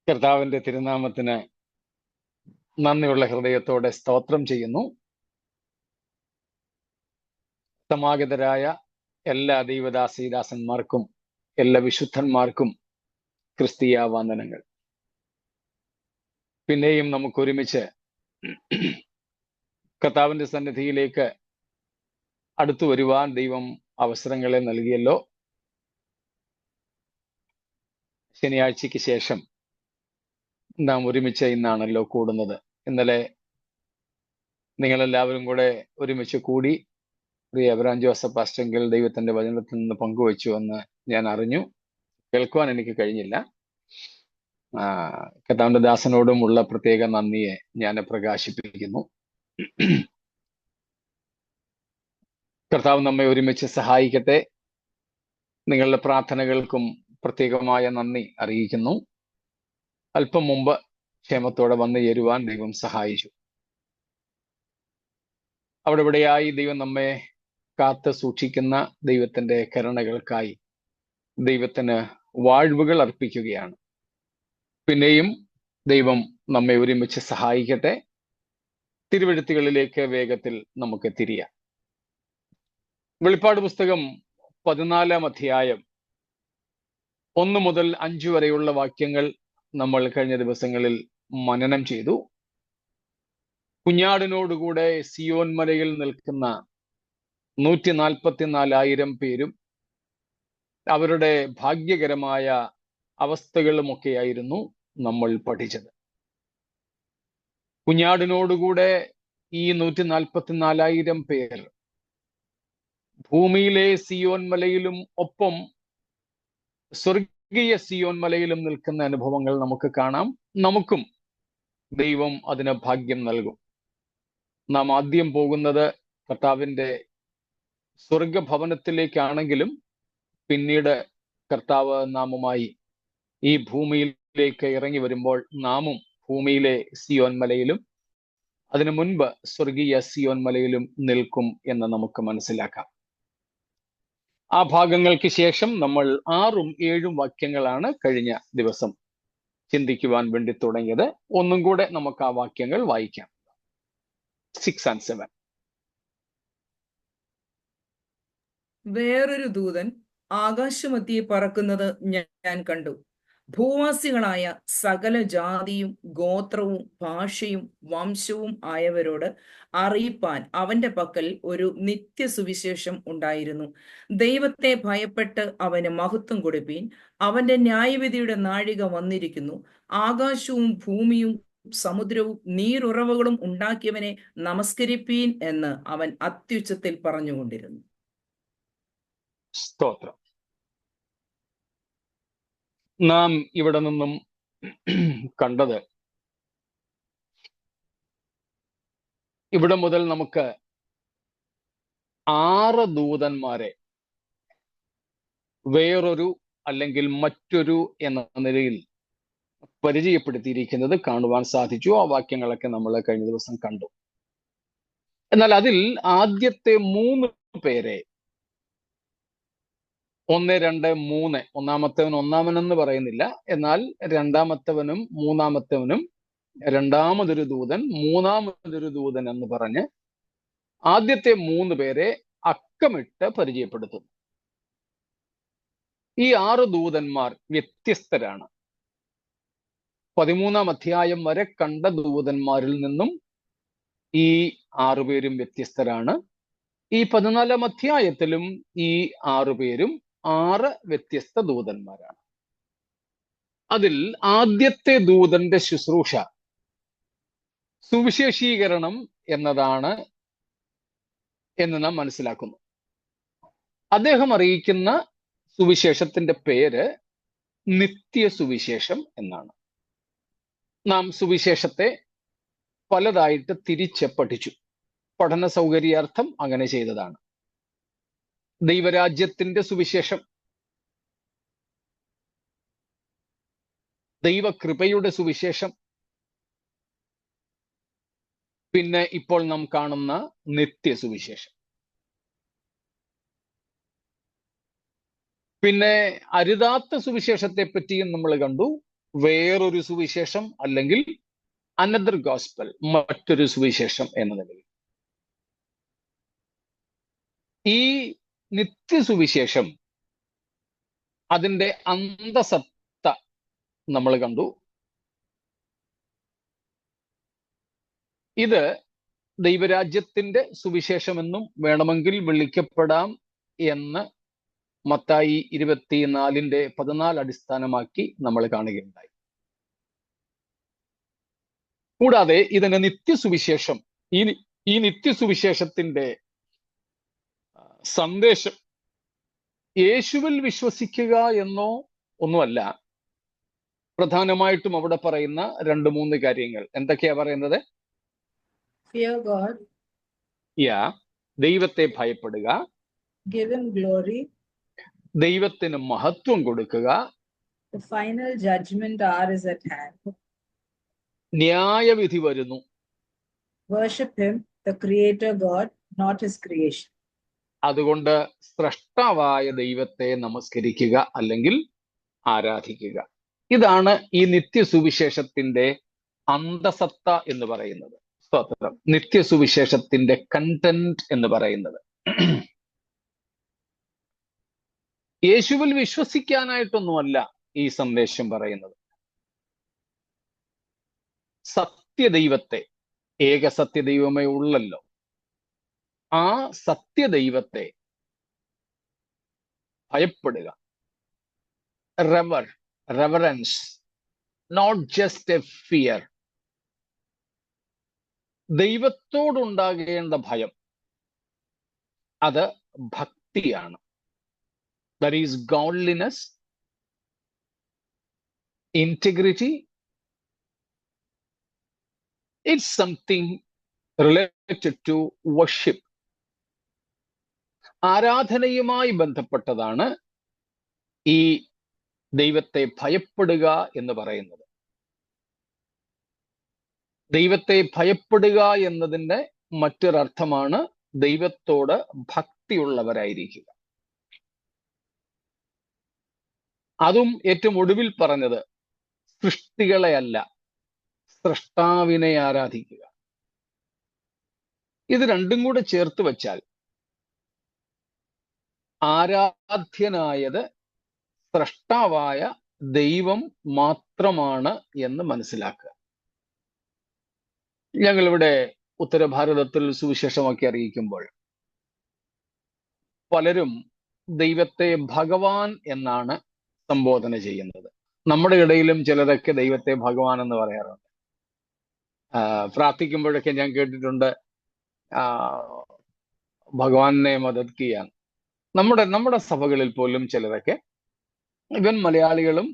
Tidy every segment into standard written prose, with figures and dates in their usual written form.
കർത്താവിന്റെ തിരുനാമത്തിന് നന്ദിയുള്ള ഹൃദയത്തോടെ സ്തോത്രം ചെയ്യുന്നു. സമാഗതരായ എല്ലാ ദൈവദാസീദാസന്മാർക്കും എല്ലാ വിശുദ്ധന്മാർക്കും ക്രിസ്തീയ വന്ദനങ്ങൾ. പിന്നെയും നമുക്ക് ഒരുമിച്ച് കർത്താവിന്റെ സന്നിധിയിലേക്ക് അടുത്തു വരുവാൻ ദൈവം അവസരങ്ങളെ നൽകിയല്ലോ. ശനിയാഴ്ചയ്ക്ക് ശേഷം നാം ഒരുമിച്ച് ഇന്നാണല്ലോ കൂടുന്നത്. ഇന്നലെ നിങ്ങളെല്ലാവരും കൂടെ ഒരുമിച്ച് കൂടി പ്രിയ എബ്രഹാം ജോസഫ് പാസ്റ്ററെങ്കിൽ ദൈവത്തിന്റെ വചനത്തിൽ നിന്ന് പങ്കുവച്ചു എന്ന് ഞാൻ അറിഞ്ഞു. കേൾക്കുവാൻ എനിക്ക് കഴിഞ്ഞില്ല. കർത്താവിന്റെ ദാസനോടും ഉള്ള പ്രത്യേക നന്ദിയെ ഞാൻ പ്രകാശിപ്പിക്കുന്നു. കർത്താവ് നമ്മെ ഒരുമിച്ച് സഹായിക്കട്ടെ. നിങ്ങളുടെ പ്രാർത്ഥനകൾക്കും പ്രത്യേകമായ നന്ദി അറിയിക്കുന്നു. അല്പം മുമ്പ് ക്ഷേമത്തോടെ വന്നു ചേരുവാൻ ദൈവം സഹായിച്ചു. അവിടെ ഇവിടെയായി ദൈവം നമ്മെ കാത്ത് സൂക്ഷിക്കുന്ന ദൈവത്തിന്റെ കരുണകൾക്കായി ദൈവത്തിന് വാഴ്വുകൾ അർപ്പിക്കുകയാണ്. പിന്നെയും ദൈവം നമ്മെ ഒരുമിച്ച് സഹായിക്കട്ടെ. തിരുവെഴുത്തുകളിലേക്ക് വേഗത്തിൽ നമുക്ക് തിരിയാം. വെളിപ്പാട് പുസ്തകം 14-ാം അധ്യായം 1 മുതൽ 5 വരെയുള്ള വാക്യങ്ങൾ നമ്മൾ കഴിഞ്ഞ ദിവസങ്ങളിൽ മനനം ചെയ്തു. കുഞ്ഞാടിനോടുകൂടെ സിയോൻ മലയിൽ നിൽക്കുന്ന 144,000 പേരും അവരുടെ ഭാഗ്യകരമായ അവസ്ഥകളുമൊക്കെയായിരുന്നു നമ്മൾ പഠിച്ചത്. കുഞ്ഞാടിനോടുകൂടെ ഈ 144,000 പേർ ഭൂമിയിലെ സിയോൻ മലയിലും ഒപ്പം സ്വർഗീയ സിയോൻ മലയിലും നിൽക്കുന്ന അനുഭവങ്ങൾ നമുക്ക് കാണാം. നമുക്കും ദൈവം അതിന് ഭാഗ്യം നൽകും. നാം ആദ്യം പോകുന്നത് കർത്താവിന്റെ സ്വർഗഭവനത്തിലേക്കാണെങ്കിലും പിന്നീട് കർത്താവ് നാമുമായി ഈ ഭൂമിയിലേക്ക് ഇറങ്ങി വരുമ്പോൾ നാമും ഭൂമിയിലെ സിയോൻ മലയിലും അതിനു മുൻപ് സ്വർഗീയ സിയോൻ മലയിലും നിൽക്കും എന്ന് നമുക്ക് മനസ്സിലാക്കാം. ആ ഭാഗങ്ങൾക്ക് ശേഷം നമ്മൾ 6ഉം 7ഉം വാക്യങ്ങളാണ് കഴിഞ്ഞ ദിവസം ചിന്തിക്കുവാൻ വേണ്ടി തുടങ്ങിയത്. ഒന്നും കൂടെ നമുക്ക് ആ വാക്യങ്ങൾ വായിക്കാം. 6 and 7. വേറൊരു ദൂതൻ ആകാശമധ്യേ പറക്കുന്നത് ഞാൻ കണ്ടു. ഭൂവാസികളായ സകല ജാതിയും ഗോത്രവും ഭാഷയും വംശവും ആയവരോട് അറിയിപ്പാൻ അവന്റെ പക്കൽ ഒരു നിത്യസുവിശേഷം ഉണ്ടായിരുന്നു. ദൈവത്തെ ഭയപ്പെട്ട് അവന് മഹത്വം കൊടുപ്പീൻ. അവന്റെ ന്യായവിധിയുടെ നാഴിക വന്നിരിക്കുന്നു. ആകാശവും ഭൂമിയും സമുദ്രവും നീരുറവുകളും ഉണ്ടാക്കിയവനെ നമസ്കരിപ്പീൻ എന്ന് അവൻ അത്യുച്ചത്തിൽ പറഞ്ഞുകൊണ്ടിരുന്നു. സ്തോത്രം. നാം ഇവിടെ നിന്നും കണ്ടത്, ഇവിടെ മുതൽ നമുക്ക് 6 ദൂതന്മാരെ വേറൊരു അല്ലെങ്കിൽ മറ്റൊരു എന്ന നിലയിൽ പരിചയപ്പെടുത്തിയിരിക്കുന്നത് കാണുവാൻ സാധിച്ചു. ആ വാക്യങ്ങളൊക്കെ നമ്മൾ കഴിഞ്ഞ ദിവസം കണ്ടു. എന്നാൽ അതിൽ ആദ്യത്തെ 3 പേരെ 1, 2, 3, ഒന്നാമത്തവൻ ഒന്നാമനെന്ന് പറയുന്നില്ല, എന്നാൽ രണ്ടാമത്തവനും മൂന്നാമത്തവനും രണ്ടാമതൊരു ദൂതൻ മൂന്നാമതൊരു ദൂതൻ എന്ന് പറഞ്ഞ് ആദ്യത്തെ 3 പേരെ അക്കമിട്ട് പരിചയപ്പെടുത്തുന്നു. ഈ 6 ദൂതന്മാർ വ്യത്യസ്തരാണ്. 13-ാം അധ്യായം വരെ കണ്ട ദൂതന്മാരിൽ നിന്നും ഈ 6 പേരും വ്യത്യസ്തരാണ്. ഈ 14-ാം അധ്യായത്തിലും ഈ 6 പേരും 6 വ്യത്യസ്ത ദൂതന്മാരാണ്. അതിൽ ആദ്യത്തെ ദൂതന്റെ ശുശ്രൂഷ സുവിശേഷീകരണം എന്നതാണ് എന്ന് നാം മനസ്സിലാക്കുന്നു. അദ്ദേഹം അറിയിക്കുന്ന സുവിശേഷത്തിന്റെ പേര് നിത്യസുവിശേഷം എന്നാണ്. നാം സുവിശേഷത്തെ പലതായിട്ട് തിരിച്ച് പഠിച്ചു. പഠന സൗകര്യാർത്ഥം അങ്ങനെ ചെയ്തതാണ്. ദൈവരാജ്യത്തിന്റെ സുവിശേഷം, ദൈവകൃപയുടെ സുവിശേഷം, പിന്നെ ഇപ്പോൾ നാം കാണുന്ന നിത്യസുവിശേഷം. പിന്നെ അരുതാത്ത സുവിശേഷത്തെ പറ്റിയും നമ്മൾ കണ്ടു. വേറൊരു സുവിശേഷം, അല്ലെങ്കിൽ അനദർ ഗോസ്പൽ, മറ്റൊരു സുവിശേഷം എന്ന നിലയിൽ. ഈ നിത്യസുവിശേഷം, അതിന്റെ അന്തസത്ത നമ്മൾ കണ്ടു. ഇത് ദൈവരാജ്യത്തിന്റെ സുവിശേഷമെന്നും വേണമെങ്കിൽ വിളിക്കപ്പെടാം എന്ന് മത്തായി 24:14 അടിസ്ഥാനമാക്കി നമ്മൾ കാണുകയുണ്ടായി. കൂടാതെ ഇതിന്റെ നിത്യസുവിശേഷം, ഈ നിത്യസുവിശേഷത്തിന്റെ സന്ദേശം യേശുവിൽ വിശ്വസിക്കുക എന്നോ ഒന്നുമല്ല. പ്രധാനമായിട്ടും അവിടെ പറയുന്ന 2-3 കാര്യങ്ങൾ എന്തൊക്കെയാ പറയുന്നത്? Fear God, ദൈവത്തെ ഭയപ്പെടുക, give him glory, ദൈവത്തിന് മഹത്വം കൊടുക്കുക, the final judgment hour is at hand. ന്യായവിധി വരുന്നു, Worship him, the creator God, not his creation. അതുകൊണ്ട് സ്രഷ്ടാവായ ദൈവത്തെ നമസ്കരിക്കുക അല്ലെങ്കിൽ ആരാധിക്കുക. ഇതാണ് ഈ നിത്യസുവിശേഷത്തിന്റെ അന്തസത്ത എന്ന് പറയുന്നത്. സ്തോത്രം. നിത്യസുവിശേഷത്തിന്റെ കണ്ടന്റ് എന്ന് പറയുന്നത്. യേശുവിൽ വിശ്വസിക്കാനായിട്ടൊന്നുമല്ല ഈ സന്ദേശം പറയുന്നത്. സത്യദൈവത്തെ, ഏക സത്യദൈവമേ ഉള്ളല്ലോ, ആ സത്യദൈവത്തെ ഭയപ്പെടുക. Reverence, not just a fear. ദൈവത്തോടുണ്ടാകേണ്ട ഭയം, അത് ഭക്തിയാണ്. That is godliness, integrity. It's something related to worship. ആരാധനയുമായി ബന്ധപ്പെട്ടതാണ് ഈ ദൈവത്തെ ഭയപ്പെടുക എന്ന് പറയുന്നത്. ദൈവത്തെ ഭയപ്പെടുക എന്നതിൻ്റെ മറ്റൊരർത്ഥമാണ് ദൈവത്തോട് ഭക്തിയുള്ളവരായിരിക്കുക. അതും ഏറ്റവും ഒടുവിൽ പറഞ്ഞത് സൃഷ്ടികളെ അല്ല, സ്രഷ്ടാവിനെ ആരാധിക്കുക. ഇത് രണ്ടും കൂടെ ചേർത്ത് വച്ചാൽ ആരാധ്യനായത് സ്രഷ്ടാവായ ദൈവം മാത്രമാണ് എന്ന് മനസ്സിലാക്കുക. ഞങ്ങളിവിടെ ഉത്തരഭാരതത്തിൽ സുവിശേഷമൊക്കെ അറിയിക്കുമ്പോൾ പലരും ദൈവത്തെ ഭഗവാൻ എന്നാണ് സംബോധന ചെയ്യുന്നത്. നമ്മുടെ ഇടയിലും ചിലരൊക്കെ ദൈവത്തെ ഭഗവാൻ എന്ന് പറയാറുണ്ട്. പ്രാർത്ഥിക്കുമ്പോഴൊക്കെ ഞാൻ കേട്ടിട്ടുണ്ട്, ഭഗവാനെ മദത് ചെയ്യാൻ. നമ്മുടെ സഭകളിൽ പോലും ചിലരൊക്കെ, ഇവൻ മലയാളികളും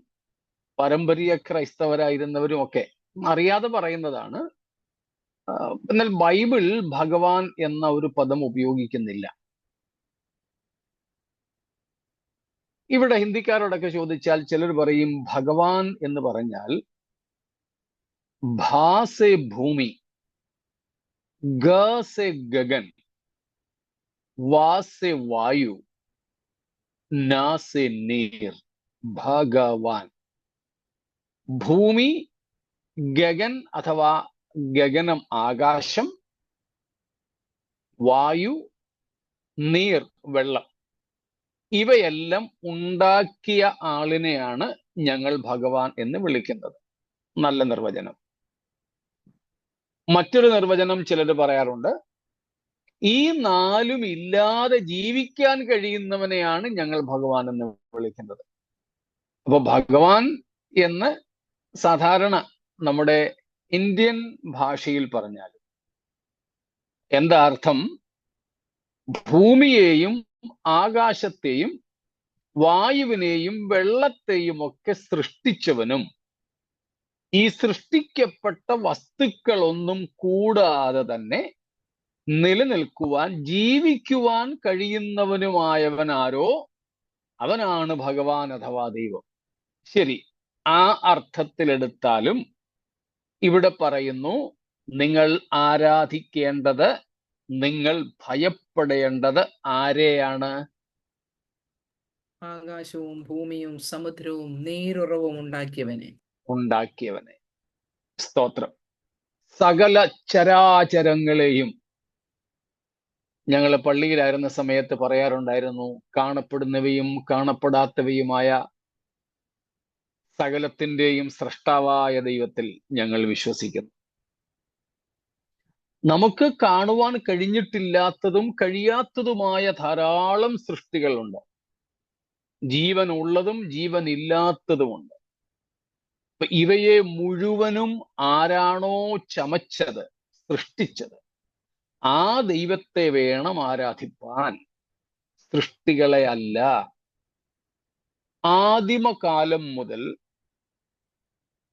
പാരമ്പര്യ ക്രൈസ്തവരായിരുന്നവരും ഒക്കെ അറിയാതെ പറയുന്നതാണ്. എന്നാൽ ബൈബിൾ ഭഗവാൻ എന്ന ഒരു പദം ഉപയോഗിക്കുന്നില്ല. ഇവിടെ ഹിന്ദിക്കാരോടൊക്കെ ചോദിച്ചാൽ ചിലർ പറയും ഭഗവാൻ എന്ന് പറഞ്ഞാൽ ഭാസെ ഭൂമി, ഗസെ ഗഗൻ, വാസെ വായു, നാസെ നീർ, ഭഗവാൻ. ഭൂമി, ഗഗൻ അഥവാ ഗഗനം ആകാശം, വായു, നീർ വെള്ളം, ഇവയെല്ലാം ഉണ്ടാക്കിയ ആളിനെയാണ് ഞങ്ങൾ ഭഗവാൻ എന്ന് വിളിക്കുന്നത്. നല്ല നിർവചനം. മറ്റൊരു നിർവചനം ചിലർ പറയാറുണ്ട്, ഈ നാലും ഇല്ലാതെ ജീവിക്കാൻ കഴിയുന്നവനെയാണ് ഞങ്ങൾ ഭഗവാൻ എന്ന് വിളിക്കുന്നത്. അപ്പൊ ഭഗവാൻ എന്ന് സാധാരണ നമ്മുടെ ഇന്ത്യൻ ഭാഷയിൽ പറഞ്ഞാൽ എന്താ അർത്ഥം? ഭൂമിയെയും ആകാശത്തെയും വായുവിനെയും വെള്ളത്തെയും ഒക്കെ സൃഷ്ടിച്ചവനും ഈ സൃഷ്ടിക്കപ്പെട്ട വസ്തുക്കളൊന്നും കൂടാതെ തന്നെ നിലനിൽക്കുവാൻ, ജീവിക്കുവാൻ കഴിയുന്നവനുമായവൻ ആരോ അവനാണ് ഭഗവാൻ അഥവാ ദൈവം. ശരി, ആ അർത്ഥത്തിലെടുത്താലും ഇവിടെ പറയുന്നു, നിങ്ങൾ ആരാധിക്കേണ്ടത്, നിങ്ങൾ ഭയപ്പെടേണ്ടത് ആരെയാണ്? ആകാശവും ഭൂമിയും സമുദ്രവും നീരുറവും ഉണ്ടാക്കിയവനെ. ഉണ്ടാക്കിയവനെ. സ്തോത്രം. സകല ചരാചരങ്ങളെയും ഞങ്ങൾ പള്ളിയിലായിരുന്ന സമയത്ത് പറയാറുണ്ടായിരുന്നു, കാണപ്പെടുന്നവയും കാണപ്പെടാത്തവയുമായ സകലത്തിൻ്റെയും സ്രഷ്ടാവായ ദൈവത്തിൽ ഞങ്ങൾ വിശ്വസിക്കുന്നു. നമുക്ക് കാണുവാൻ കഴിഞ്ഞിട്ടില്ലാത്തതും കഴിയാത്തതുമായ ധാരാളം സൃഷ്ടികളുണ്ട്. ജീവൻ ഉള്ളതും ജീവൻ ഇല്ലാത്തതുമുണ്ട്. ഇവയെ മുഴുവനും ആരാണോ ചമച്ചത്, സൃഷ്ടിച്ചത്, ആ ദൈവത്തെ വേണം ആരാധിപ്പാൻ, സൃഷ്ടികളെ അല്ല. ആദിമകാലം മുതൽ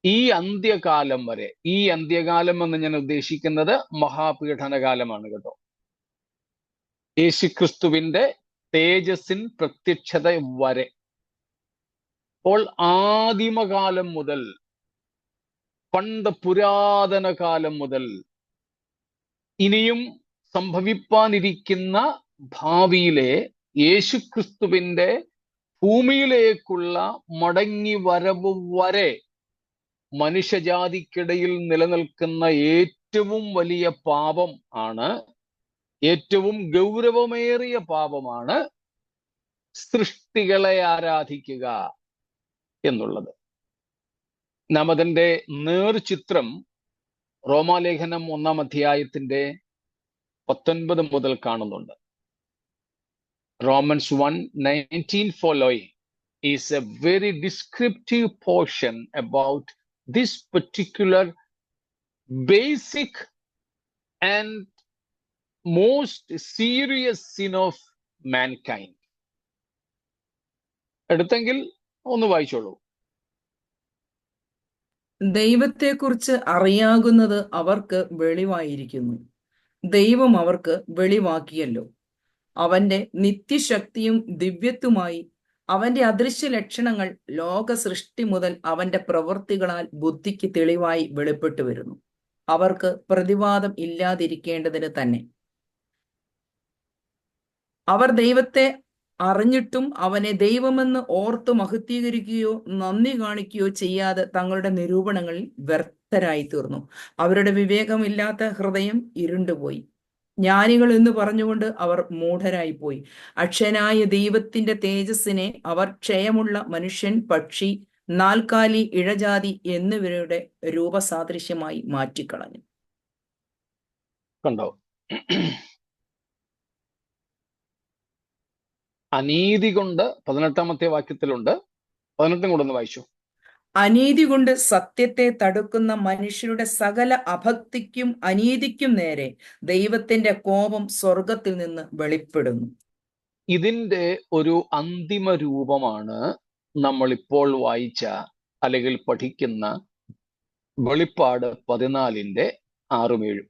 ഈ അന്ത്യകാലം വരെ, ഈ അന്ത്യകാലം എന്ന് ഞാൻ ഉദ്ദേശിക്കുന്നത് മഹാപീഡനകാലമാണ് കേട്ടോ. യേശുക്രിസ്തുവിന്റെ തേജസ്സിൻ പ്രത്യക്ഷത വരെ. അപ്പോൾ ആദിമകാലം മുതൽ, പണ്ട് പുരാതന കാലം മുതൽ, ഇനിയും സംഭവിപ്പാനിരിക്കുന്ന ഭാവിയിലെ യേശുക്രിസ്തുവിന്റെ ഭൂമിയിലേക്കുള്ള മടങ്ങി വരവ് വരെ മനുഷ്യജാതിക്കിടയിൽ നിലനിൽക്കുന്ന ഏറ്റവും വലിയ പാപം ആണ്, ഏറ്റവും ഗൗരവമേറിയ പാപമാണ് സൃഷ്ടികളെ ആരാധിക്കുക എന്നുള്ളത്. നാം അതിൻ്റെ നേർചിത്രം റോമാലേഖനം 1-ാം അധ്യായത്തിന്റെ 19 മുതൽ കാണുന്നുണ്ട്. Romans 1:19 following is a very descriptive portion about this particular basic and most serious sin of mankind. എടുത്തെങ്കിൽ ഒന്ന് വായിച്ചോളൂ. ദൈവത്തെക്കുറിച്ച് അറിയാകുന്നത് അവർക്ക് വെളിവായിരിക്കുന്നു, ദൈവം അവർക്ക് വെളിവാക്കിയല്ലോ. അവന്റെ നിത്യശക്തിയും ദിവ്യത്വമായി അവന്റെ അദൃശ്യ ലക്ഷണങ്ങൾ ലോക സൃഷ്ടി മുതൽ അവന്റെ പ്രവൃത്തികളാൽ ബുദ്ധിക്ക് തെളിവായി വെളിപ്പെട്ടു വരുന്നു. അവർക്ക് പ്രതിവാദം ഇല്ലാതിരിക്കേണ്ടതിന് തന്നെ. അവർ ദൈവത്തെ അറിഞ്ഞിട്ടും അവനെ ദൈവമെന്ന് ഓർത്ത് മഹത്വീകരിക്കുകയോ നന്ദി കാണിക്കുകയോ ചെയ്യാതെ തങ്ങളുടെ നിരൂപണങ്ങളിൽ വ്യർത്ഥരായി തീർന്നു. അവരുടെ വിവേകമില്ലാത്ത ഹൃദയം ഇരുണ്ടുപോയി. ജ്ഞാനികൾ എന്ന് പറഞ്ഞുകൊണ്ട് അവർ മൂഢരായിപ്പോയി. അക്ഷയനായ ദൈവത്തിന്റെ തേജസ്സിനെ അവർ ക്ഷയമുള്ള മനുഷ്യൻ, പക്ഷി, നാൽക്കാലി, ഇഴജാതി എന്നിവരുടെ രൂപസാദൃശ്യമായി മാറ്റിക്കളഞ്ഞു. കണ്ടോ? അനീതി കൊണ്ട് 18-ാമത്തെ വാക്യത്തിലുണ്ട്. 18 കൂടെ ഒന്ന് വായിച്ചു. അനീതി കൊണ്ട് സത്യത്തെ തടുക്കുന്ന മനുഷ്യരുടെ സകല അഭക്തിക്കും അനീതിക്കും നേരെ ദൈവത്തിന്റെ കോപം സ്വർഗത്തിൽ നിന്ന് വെളിപ്പെടുന്നു. ഇതിന്റെ ഒരു അന്തിമ രൂപമാണ് നമ്മൾ ഇപ്പോൾ വായിച്ച അല്ലെങ്കിൽ പഠിക്കുന്ന വെളിപ്പാട് 14-ന്റെ 6-7.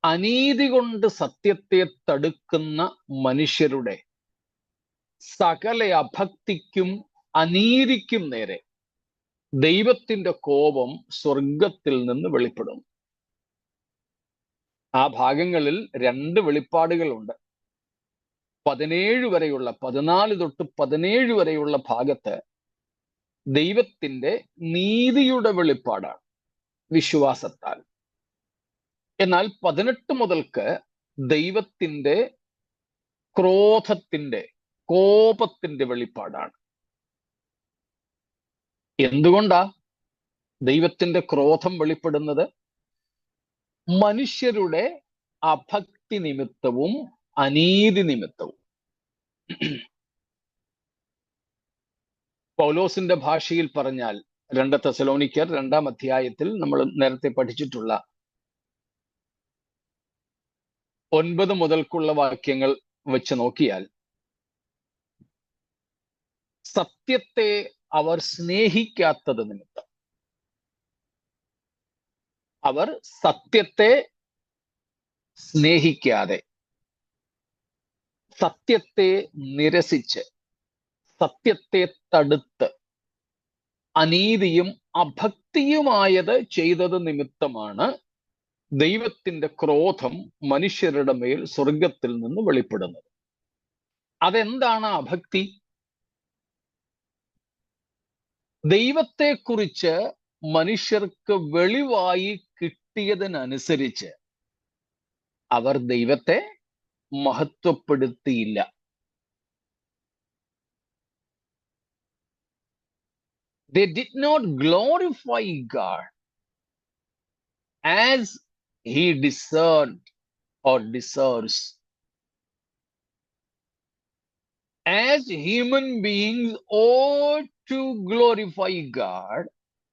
അനീതി കൊണ്ട് സത്യത്തെ തടുക്കുന്ന മനുഷ്യരുടെ സകല അഭക്തിക്കും അനീതിക്കും നേരെ ദൈവത്തിന്റെ കോപം സ്വർഗത്തിൽ നിന്ന് വെളിപ്പെടുന്നു. ആ ഭാഗങ്ങളിൽ 2 വെളിപ്പാടുകളുണ്ട്. 17 വരെയുള്ള, 14 തൊട്ട് 17 വരെയുള്ള ഭാഗത്ത് ദൈവത്തിന്റെ നീതിയുടെ വെളിപ്പാടാണ് വിശ്വാസത്താൽ. എന്നാൽ 18 മുതൽക്ക് ദൈവത്തിന്റെ ക്രോധത്തിന്റെ, കോപത്തിന്റെ വെളിപ്പാടാണ്. എന്തുകൊണ്ടാ ദൈവത്തിന്റെ ക്രോധം വെളിപ്പെടുന്നത്? മനുഷ്യരുടെ അഭക്തി നിമിത്തവും അനീതി നിമിത്തവും. പൗലോസിന്റെ ഭാഷയിൽ പറഞ്ഞാൽ 2 തെസലോനിക്കർ 2-ാം അധ്യായത്തിൽ നമ്മൾ നേരത്തെ പഠിച്ചിട്ടുള്ള 9 മുതൽക്കുള്ള വാക്യങ്ങൾ വെച്ച് നോക്കിയാൽ, സത്യത്തെ അവർ സ്നേഹിക്കാത്തത് നിമിത്തം, അവർ സത്യത്തെ സ്നേഹിക്കാതെ, സത്യത്തെ നിരസിച്ച്, സത്യത്തെ തടുത്ത് അനീതിയും അഭക്തിയുമായത് ചെയ്തത് നിമിത്തമാണ് ദൈവത്തിന്റെ ക്രോധം മനുഷ്യരുടെ മേൽ സ്വർഗത്തിൽ നിന്ന് വെളിപ്പെടുന്നത്. അതെന്താണ് അഭക്തി? ദൈവത്തെക്കുറിച്ച് മനുഷ്യർക്ക് വെളിവായി കിട്ടിയതിനനുസരിച്ച് അവർ ദൈവത്തെ മഹത്വപ്പെടുത്തിയില്ല. They did not glorify God as he deserved or deserves. As human beings ought to glorify God,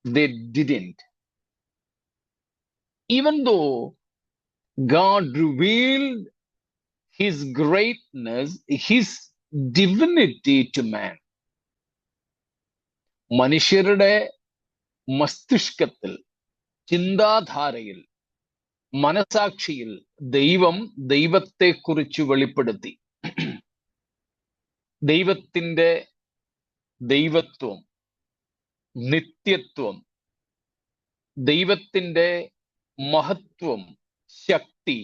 they didn't. Even though God revealed his greatness, his divinity to man. മനുഷ്യരുടെ മസ്തിഷ്കത്തിൽ, ചിന്താധാരയിൽ, മനസാക്ഷിയിൽ ദൈവം ദൈവത്തെക്കുറിച്ച് വെളിപ്പെടുത്തി. ദൈവത്തിൻ്റെ ദൈവത്വം, നിത്യത്വം, ദൈവത്തിൻ്റെ മഹത്വം, ശക്തി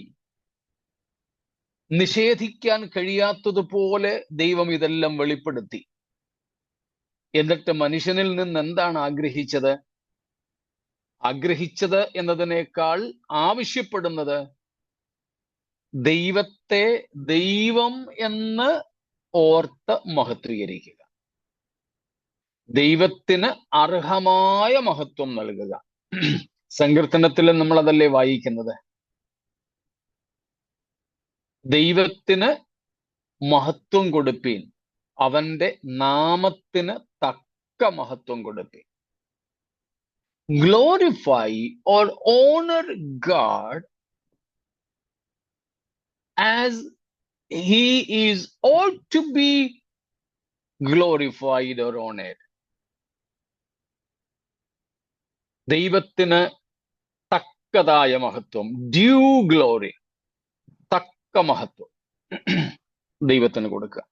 നിഷേധിക്കാൻ കഴിയാത്തതുപോലെ ദൈവം ഇതെല്ലാം വെളിപ്പെടുത്തി. എന്നിട്ട് മനുഷ്യനിൽ നിന്ന് എന്താണ് ആഗ്രഹിച്ചത്? ആഗ്രഹിച്ചത് എന്നതിനേക്കാൾ ആവശ്യപ്പെടുന്നത് ദൈവത്തെ ദൈവം എന്ന് ഓർത്ത് മഹത്വീകരിക്കുക, ദൈവത്തിന് അർഹമായ മഹത്വം നൽകുക. സങ്കീർത്തനത്തിൽ നമ്മൾ അതല്ലേ വായിക്കുന്നത്? ദൈവത്തിന് മഹത്വം കൊടുപ്പീൻ, അവന്റെ നാമത്തിന് തക്ക മഹത്വം കൊടുപ്പീൻ. Glorify or honor God as he is ought to be glorified or honored. ദൈവത്തിന് തക്കതായ മഹത്വം, ഡ്യൂ ഗ്ലോറി, തക്ക മഹത്വം ദൈവത്തിന് കൊടുക്കുക.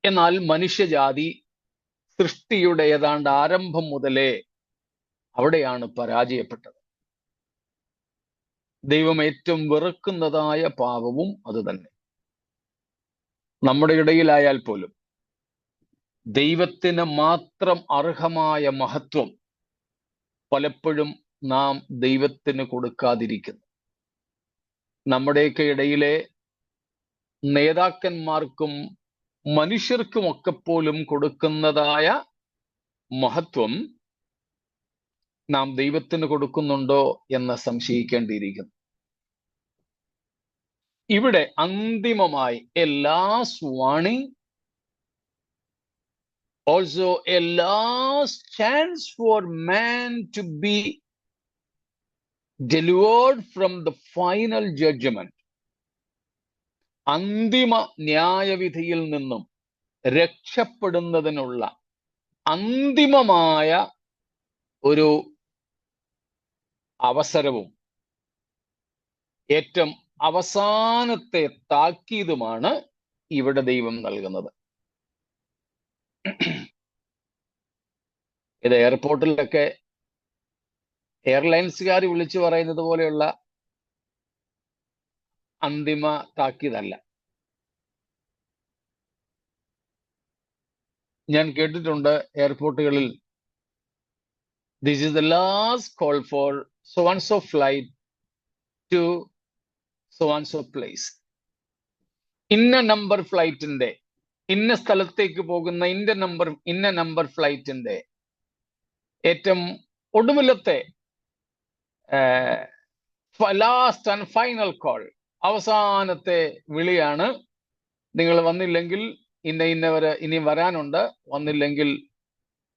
എന്നാൽ മനുഷ്യജാതി സൃഷ്ടിയുടെ ഏതാണ്ട് ആരംഭം മുതലേ അവിടെയാണ് പരാജയപ്പെട്ടത്. ദൈവം ഏറ്റവും വെറുക്കുന്നതായ പാപവും അത് തന്നെ. നമ്മുടെ ഇടയിലായാൽ പോലും ദൈവത്തിന് മാത്രം അർഹമായ മഹത്വം പലപ്പോഴും നാം ദൈവത്തിന് കൊടുക്കാതിരിക്കുന്നു. നമ്മുടെയൊക്കെ ഇടയിലെ നേതാക്കന്മാർക്കും മനുഷ്യർക്കുമൊക്കെ പോലും കൊടുക്കുന്നതായ മഹത്വം നാം ദൈവത്തിന് കൊടുക്കുന്നുണ്ടോ എന്ന് സംശയിക്കേണ്ടിയിരിക്കുന്നു. ഇവിടെ അന്തിമമായി a last warning, also a last chance for man to be delivered from the final judgment. അന്തിമ ന്യായവിധിയിൽ നിന്നും രക്ഷപ്പെടുന്നതിനുള്ള അന്തിമമായ ഒരു അവസരവും ഏറ്റവും അവസാനത്തെ താക്കീതുമാണ് ഇവിടെ ദൈവം നൽകുന്നത്. ഇത് എയർപോർട്ടിലൊക്കെ എയർലൈൻസുകാർ വിളിച്ചു പറയുന്നത് പോലെയുള്ള അന്തിമ താക്കീതല്ല. ഞാൻ കേട്ടിട്ടുണ്ട് എയർപോർട്ടുകളിൽ, this is the last call for so and so flight to so and so place. ഇന്ന നമ്പർ ഫ്ലൈറ്റിന്റെ, ഇന്ന സ്ഥലത്തേക്ക് പോകുന്ന ഇന്ന നമ്പർ ഫ്ലൈറ്റിന്റെ ഏറ്റവും ഒടുവിലത്തെ ലാസ്റ്റ് ആൻഡ് ഫൈനൽ കോൾ, അവസാനത്തെ വിളിയാണ്. നിങ്ങൾ വന്നില്ലെങ്കിൽ ഇന്നവര് ഇനി വരാനുണ്ട്, വന്നില്ലെങ്കിൽ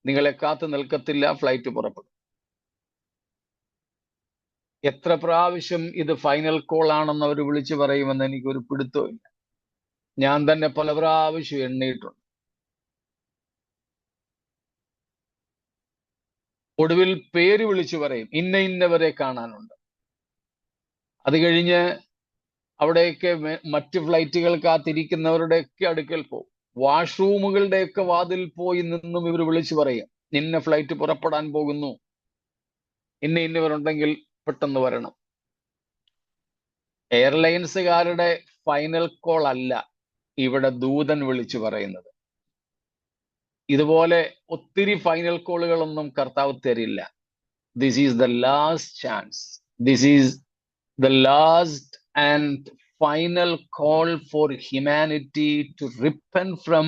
നിങ്ങളെ കാത്തു നിൽക്കത്തില്ല, ഫ്ലൈറ്റ് പുറപ്പെടും. എത്ര പ്രാവശ്യം ഇത് ഫൈനൽ കോൾ ആണെന്ന് അവർ വിളിച്ചു പറയുമെന്ന് എനിക്കൊരു പിടുത്തമില്ല. ഞാൻ തന്നെ പല പ്രാവശ്യം എണ്ണിയിട്ടുണ്ട്. ഒടുവിൽ പേര് വിളിച്ചു പറയും, ഇന്നവരെ കാണാനുണ്ട്. അത് കഴിഞ്ഞ് അവിടെയൊക്കെ മറ്റ് ഫ്ലൈറ്റുകൾ കാത്തിരിക്കുന്നവരുടെയൊക്കെ അടുക്കൽ പോകും. വാഷ്റൂമുകളുടെയൊക്കെ വാതിൽ പോയി നിന്നും ഇവർ വിളിച്ചു പറയും, ഇന്ന ഫ്ലൈറ്റ് പുറപ്പെടാൻ പോകുന്നു, ഇന്നവരുണ്ടെങ്കിൽ പെട്ടെന്ന് വരണം. എയർലൈൻസുകാരുടെ ഫൈനൽ കോൾ അല്ല ഇവിടെ ദൂതൻ വിളിച്ചു പറയുന്നത്. ഇതുപോലെ ഒത്തിരി ഫൈനൽ കോളുകളൊന്നും കർത്താവ് തരില്ല. This is the last chance. This is the last and final call for humanity to repent from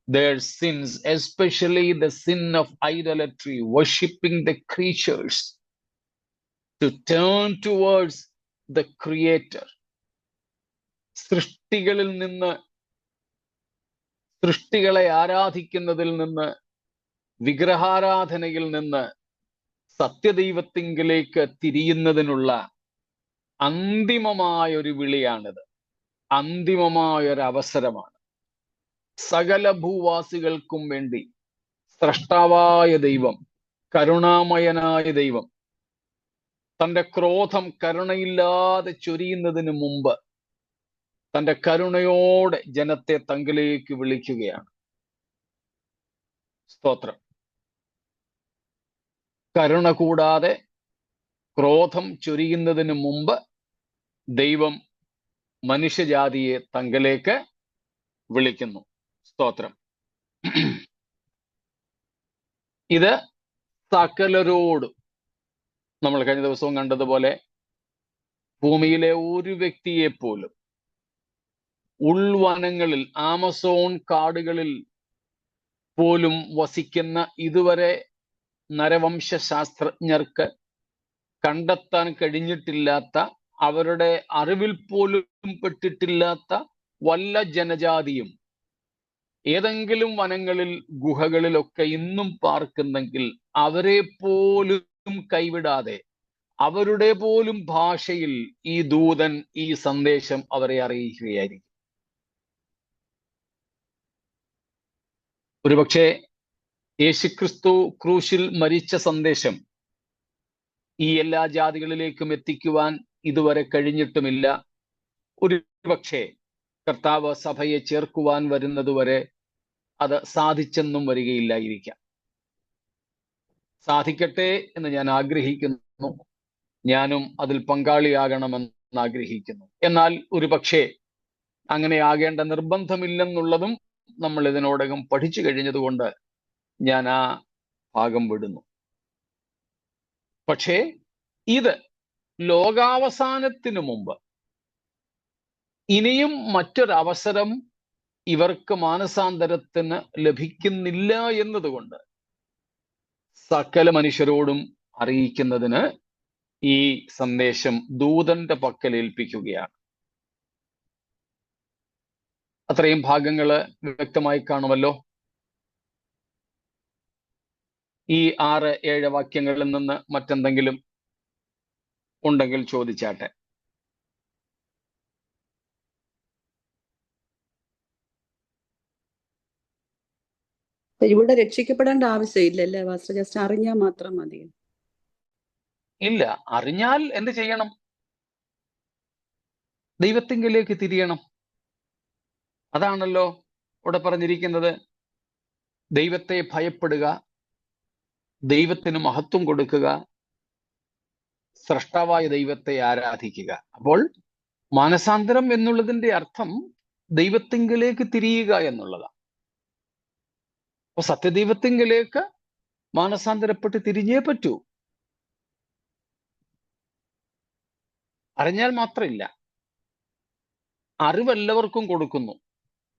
their sins, especially the sin of idolatry, worshipping the creatures, to turn towards the Creator. സൃഷ്ടികളിൽ നിന്ന്, സൃഷ്ടികളെ ആരാധിക്കുന്നതിൽ നിന്ന്, വിഗ്രഹാരാധനയിൽ നിന്ന് സത്യദൈവത്തിങ്കിലേക്ക് തിരിയുന്നതിനുള്ള അന്തിമമായൊരു വിളിയാണിത്. അന്തിമമായൊരു അവസരമാണ്. സകല ഭൂവാസികൾക്കും വേണ്ടി സ്രഷ്ടാവായ ദൈവം, കരുണാമയനായ ദൈവം തന്റെ ക്രോധം കരുണയില്ലാതെ ചൊരിയുന്നതിന് മുമ്പ് തന്റെ കരുണയോടെ ജനത്തെ തങ്കിലേക്ക് വിളിക്കുകയാണ്. സ്തോത്രം. കരുണ കൂടാതെ ക്രോധം ചൊരിയുന്നതിന് മുമ്പ് ദൈവം മനുഷ്യജാതിയെ തങ്കലേക്ക് വിളിക്കുന്നു. സ്തോത്രം. ഇത് സകലരോടും, നമ്മൾ കഴിഞ്ഞ ദിവസവും കണ്ടതുപോലെ, ഭൂമിയിലെ ഒരു വ്യക്തിയെ പോലും, ഉൾവനങ്ങളിൽ, ആമസോൺ കാടുകളിൽ പോലും വസിക്കുന്ന ഇതുവരെ നരവംശ ശാസ്ത്രജ്ഞർക്ക് കണ്ടെത്താൻ കഴിഞ്ഞിട്ടില്ലാത്ത, അവരുടെ അറിവിൽ പോലും പെട്ടിട്ടില്ലാത്ത വല്ല ജനജാതിയും ഏതെങ്കിലും വനങ്ങളിൽ, ഗുഹകളിലൊക്കെ ഇന്നും പാർക്കുന്നെങ്കിൽ അവരെ പോലും കൈവിടാതെ അവരുടെ പോലും ഭാഷയിൽ ഈ ദൂതൻ ഈ സന്ദേശം അവരെ അറിയിക്കുകയായിരിക്കും. ഒരുപക്ഷെ യേശുക്രിസ്തു ക്രൂശിൽ മരിച്ച സന്ദേശം ഈ എല്ലാ ജാതികളിലേക്കും എത്തിക്കുവാൻ ഇതുവരെ കഴിഞ്ഞിട്ടുമില്ല. ഒരു പക്ഷേ കർത്താവ് സഭയെ ചേർക്കുവാൻ വരുന്നതുവരെ അത് സാധിച്ചെന്നും വരികയില്ലായിരിക്കാം. സാധിക്കട്ടെ എന്ന് ഞാൻ ആഗ്രഹിക്കുന്നു. ഞാനും അതിൽ പങ്കാളിയാകണമെന്ന് ആഗ്രഹിക്കുന്നു. എന്നാൽ ഒരു പക്ഷേ അങ്ങനെ ആകേണ്ട നിർബന്ധമില്ലെന്നുള്ളതും നമ്മൾ ഇതിനോടകം പഠിച്ചു കഴിഞ്ഞതുകൊണ്ട് ഞാൻ ആ ഭാഗം വിടുന്നു. പക്ഷേ ഇത് ലോകാവസാനത്തിനു മുമ്പ് ഇനിയും മറ്റൊരവസരം ഇവർക്ക് മാനസാന്തരത്തിന് ലഭിക്കുന്നില്ല എന്നതുകൊണ്ട് സകല മനുഷ്യരോടും അറിയിക്കുന്നതിന് ഈ സന്ദേശം ദൂതന്റെ പക്കൽ ഏൽപ്പിക്കുകയാണ്. അത്രയും ഭാഗങ്ങള് വ്യക്തമായി കാണുമല്ലോ. ഈ 6-7 വാക്യങ്ങളിൽ നിന്ന് മറ്റെന്തെങ്കിലും ഉണ്ടെങ്കിൽ ചോദിച്ചാട്ടെ. ഇവിടെ രക്ഷിക്കപ്പെടേണ്ട ആവശ്യമില്ലല്ലേ പാസ്റ്റർ? ജസ്റ്റ് അറിഞ്ഞാൽ മാത്രം മതി. ഇല്ല, അറിഞ്ഞാൽ എന്ത് ചെയ്യണം? ദൈവത്തിങ്കിലേക്ക് തിരിയണം. അതാണല്ലോ ഇവിടെ പറഞ്ഞിരിക്കുന്നത്. ദൈവത്തെ ഭയപ്പെടുക, ദൈവത്തിന് മഹത്വം കൊടുക്കുക, സ്രഷ്ടാവായ ദൈവത്തെ ആരാധിക്കുക. അപ്പോൾ മാനസാന്തരം എന്നുള്ളതിന്റെ അർത്ഥം ദൈവത്തിങ്കിലേക്ക് തിരിയുക എന്നുള്ളതാണ്. അപ്പൊ സത്യദൈവത്തിങ്കിലേക്ക് മാനസാന്തരപ്പെട്ട് തിരിഞ്ഞേ പറ്റൂ. അറിഞ്ഞാൽ മാത്രമില്ല. അറിവെല്ലാവർക്കും കൊടുക്കുന്നു.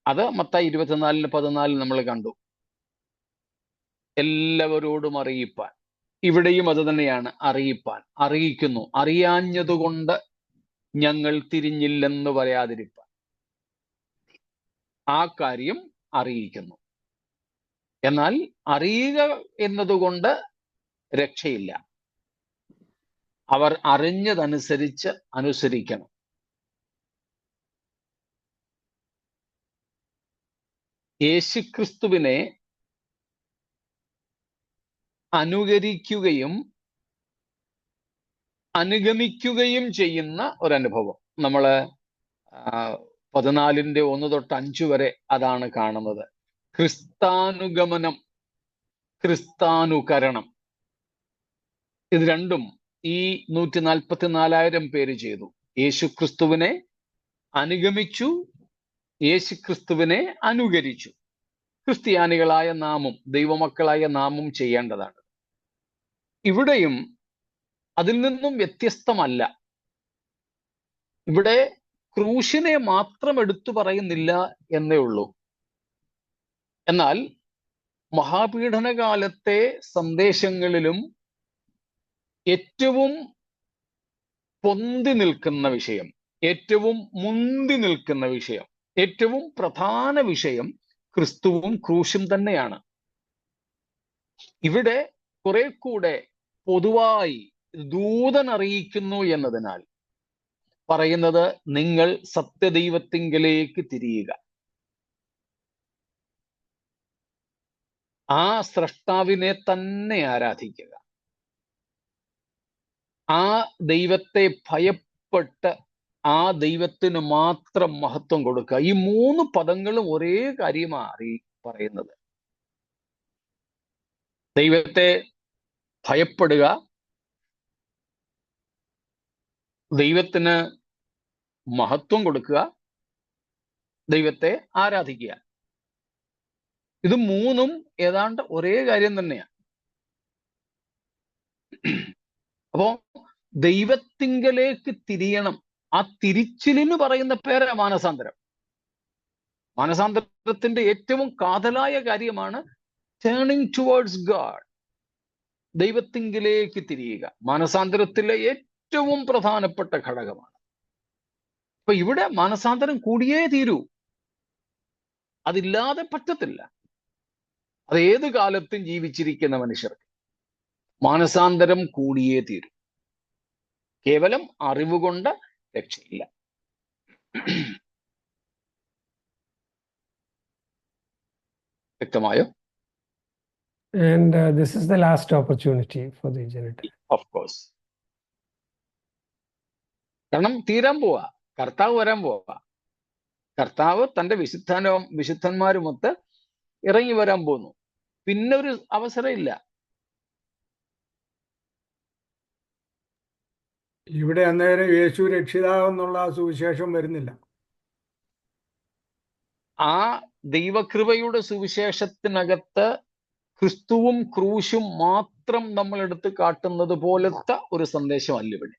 അത് മത്തായി 24:14 നമ്മൾ കണ്ടു. എല്ലാവരോടും അറിയിപ്പാൻ. ഇവിടെയും അത് തന്നെയാണ്, അറിയിപ്പാൻ. അറിയിക്കുന്നു. അറിയാഞ്ഞതുകൊണ്ട് ഞങ്ങൾ തിരിഞ്ഞില്ലെന്ന് പറയാതിരിപ്പാൻ. ആ കാര്യം അറിയിക്കുന്നു. എന്നാൽ അറിയുക എന്നതുകൊണ്ട് രക്ഷയില്ല. അവർ അറിഞ്ഞതനുസരിച്ച് അനുസരിക്കണം. യേശുക്രിസ്തുവിനെ അനുകരിക്കുകയും അനുഗമിക്കുകയും ചെയ്യുന്ന ഒരനുഭവം. നമ്മള് 14:1-5 വരെ അതാണ് കാണുന്നത്. ക്രിസ്താനുഗമനം, ക്രിസ്താനുകരണം, ഇത് രണ്ടും ഈ 144,000 പേര് ചെയ്തു. യേശുക്രിസ്തുവിനെ അനുഗമിച്ചു, യേശുക്രിസ്തുവിനെ അനുകരിച്ചു. ക്രിസ്ത്യാനികളായ നാമും ദൈവമക്കളായ നാമും ചെയ്യേണ്ടതാണ്. ഇവിടെയും അതിൽ നിന്നും വ്യത്യസ്തമല്ല. ഇവിടെ ക്രൂശിനെ മാത്രം എടുത്തു പറയുന്നില്ല എന്നേ ഉള്ളൂ. എന്നാൽ മഹാപീഡനകാലത്തെ സന്ദേശങ്ങളിലും ഏറ്റവും പൊന്തി നിൽക്കുന്ന വിഷയം, ഏറ്റവും മുന്തി നിൽക്കുന്ന വിഷയം, ഏറ്റവും പ്രധാന വിഷയം ക്രിസ്തുവും ക്രൂശും തന്നെയാണ്. ഇവിടെ കുറെ കൂടെ പൊതുവായി ദൂതൻ അറിയിക്കുന്നു എന്നതിനാൽ പറയുന്നത്, നിങ്ങൾ സത്യദൈവത്തിങ്കലേക്ക് തിരിയുക, ആ സ്രഷ്ടാവിനെ തന്നെ ആരാധിക്കുക, ആ ദൈവത്തെ ഭയപ്പെട്ട് ആ ദൈവത്തിന് മാത്രം മഹത്വം കൊടുക്കുക. ഈ 3 പദങ്ങളും ഒരേ കാര്യമാണ് പറയുന്നത്. ദൈവത്തെ ഭയപ്പെടുക, ദൈവത്തിന് മഹത്വം കൊടുക്കുക, ദൈവത്തെ ആരാധിക്കുക. ഇത് 3ഉം ഏതാണ്ട് ഒരേ കാര്യം തന്നെയാണ്. അപ്പോ ദൈവത്തിങ്കലേക്ക് തിരിയണം. ആ തിരിച്ചിലിന് പറയുന്ന പേരാ മാനസാന്തരം. മാനസാന്തരത്തിന്റെ ഏറ്റവും കാതലായ കാര്യമാണ് ടേണിംഗ് ടുവേർഡ്സ് ഗാഡ്, ദൈവത്തിങ്കിലേക്ക് തിരിയുക. മാനസാന്തരത്തിലെ ഏറ്റവും പ്രധാനപ്പെട്ട ഘടകമാണ്. അപ്പൊ ഇവിടെ മാനസാന്തരം കൂടിയേ തീരൂ, അതില്ലാതെ പറ്റത്തില്ല. അത് ഏത് കാലത്തും ജീവിച്ചിരിക്കുന്ന മനുഷ്യർക്ക് മാനസാന്തരം കൂടിയേ തീരൂ. കേവലം അറിവുകൊണ്ട് രക്ഷയില്ല. വ്യക്തമായോ? And this is the last opportunity for the Gentile. Of course. കാരണം തീരാൻ പോവാ, കർത്താവ് വരാൻ പോവാ. കർത്താവ് തന്റെ വിശുദ്ധന്മാരുമൊത്ത് ഇറങ്ങി വരാൻ പോകുന്നു. പിന്നെ ഒരു അവസരം ഇല്ല. ഇവിടെ അന്നേരം യേശു രക്ഷിതാവെന്നുള്ള ആ സുവിശേഷം വരുന്നില്ല. ആ ദൈവകൃപയുടെ സുവിശേഷത്തിനകത്ത് ക്രിസ്തുവും ക്രൂശും മാത്രം നമ്മൾ എടുത്ത് കാട്ടുന്നത് പോലത്തെ ഒരു സന്ദേശമല്ല ഇവിടെ.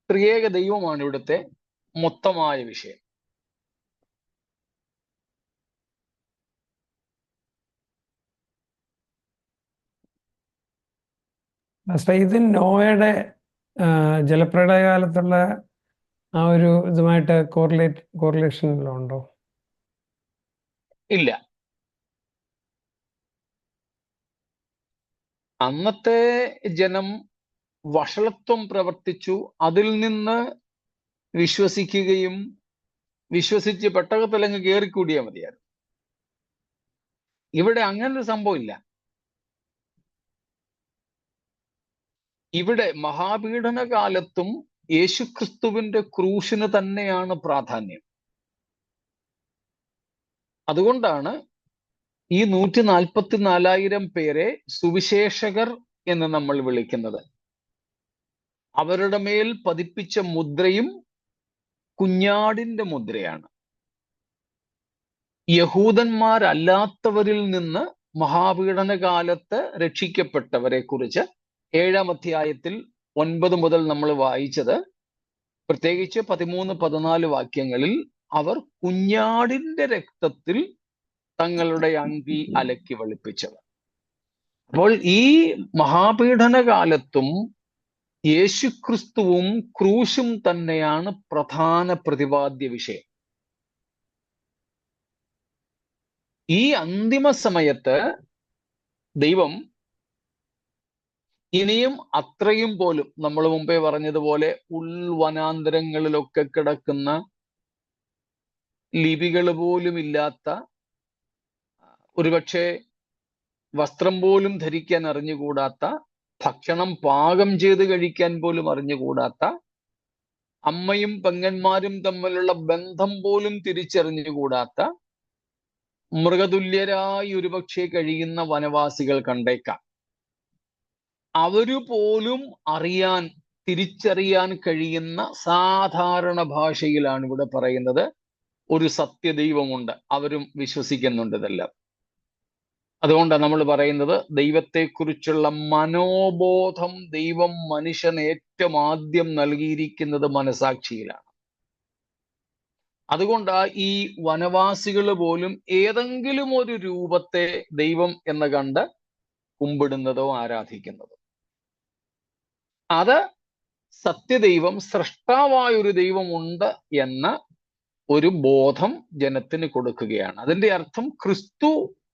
ത്രിയേക ദൈവമാണ് ഇവിടുത്തെ മൊത്തമായ വിഷയം. ഇത് നോയയുടെ ജലപ്രളയ കാലത്തുള്ള ആ ഒരു ഇതുമായിട്ട് കോറിലേഷനിലുണ്ടോ? ഇല്ല. അന്നത്തെ ജനം വഷളത്വം പ്രവർത്തിച്ചു, അതിൽ നിന്ന് വിശ്വസിക്കുകയും വിശ്വസിച്ച് പെട്ടകത്തിലങ്ങ് കയറിക്കൂടിയാൽ മതിയായിരുന്നു. ഇവിടെ അങ്ങനൊരു സംഭവം ഇല്ല. ഇവിടെ മഹാപീഡനകാലത്തും യേശുക്രിസ്തുവിന്റെ ക്രൂശിന് തന്നെയാണ് പ്രാധാന്യം. അതുകൊണ്ടാണ് ഈ 144,000 പേരെ സുവിശേഷകർ എന്ന് നമ്മൾ വിളിക്കുന്നത്. അവരുടെ മേൽ പതിപ്പിച്ച മുദ്രയും കുഞ്ഞാടിന്റെ മുദ്രയാണ്. യഹൂദന്മാരല്ലാത്തവരിൽ നിന്ന് മഹാപീഡനകാലത്ത് രക്ഷിക്കപ്പെട്ടവരെ കുറിച്ച് 7-ാം അധ്യായത്തിൽ 9 മുതൽ നമ്മൾ വായിച്ചത്, പ്രത്യേകിച്ച് 13-14 വാക്യങ്ങളിൽ അവർ കുഞ്ഞാടിന്റെ രക്തത്തിൽ തങ്ങളുടെ അങ്കി അലക്കി വെളുപ്പിച്ചവർ. അപ്പോൾ ഈ മഹാപീഡനകാലത്തും യേശുക്രിസ്തുവും ക്രൂശും തന്നെയാണ് പ്രധാന പ്രതിപാദ്യ വിഷയം. ഈ അന്തിമ സമയത്ത് ദൈവം ഇനിയും അത്രയും പോലും നമ്മൾ മുമ്പേ പറഞ്ഞതുപോലെ ഉൾവനാന്തരങ്ങളിലൊക്കെ കിടക്കുന്ന ലിപികൾ പോലും ഇല്ലാത്ത, ഒരുപക്ഷെ വസ്ത്രം പോലും ധരിക്കാൻ അറിഞ്ഞുകൂടാത്ത, ഭക്ഷണം പാകം ചെയ്ത് കഴിക്കാൻ പോലും അറിഞ്ഞുകൂടാത്ത, അമ്മയും പെങ്ങന്മാരും തമ്മിലുള്ള ബന്ധം പോലും തിരിച്ചറിഞ്ഞുകൂടാത്ത, മൃഗതുല്യരായി ഒരുപക്ഷെ കഴിയുന്ന വനവാസികൾ കണ്ടേക്കാം. അവരു പോലും തിരിച്ചറിയാൻ കഴിയുന്ന സാധാരണ ഭാഷയിലാണ് ഇവിടെ പറയുന്നത് ഒരു സത്യദൈവമുണ്ട്, അവരും വിശ്വസിക്കുന്നുണ്ട് ഇതെല്ലാം. അതുകൊണ്ടാണ് നമ്മൾ പറയുന്നത് ദൈവത്തെക്കുറിച്ചുള്ള മനോബോധം ദൈവം മനുഷ്യന് ഏറ്റവും ആദ്യം നൽകിയിരിക്കുന്നത് മനസാക്ഷിയിലാണ്. അതുകൊണ്ടാ ഈ വനവാസികൾ പോലും ഏതെങ്കിലും ഒരു രൂപത്തെ ദൈവം എന്ന് കണ്ട് കുമ്പിടുന്നതോ ആരാധിക്കുന്നതോ. അത് സത്യദൈവം, സൃഷ്ടാവായൊരു ദൈവമുണ്ട് എന്ന ഒരു ബോധം ജനത്തിന് കൊടുക്കുകയാണ്. അതിന്റെ അർത്ഥം ക്രിസ്തു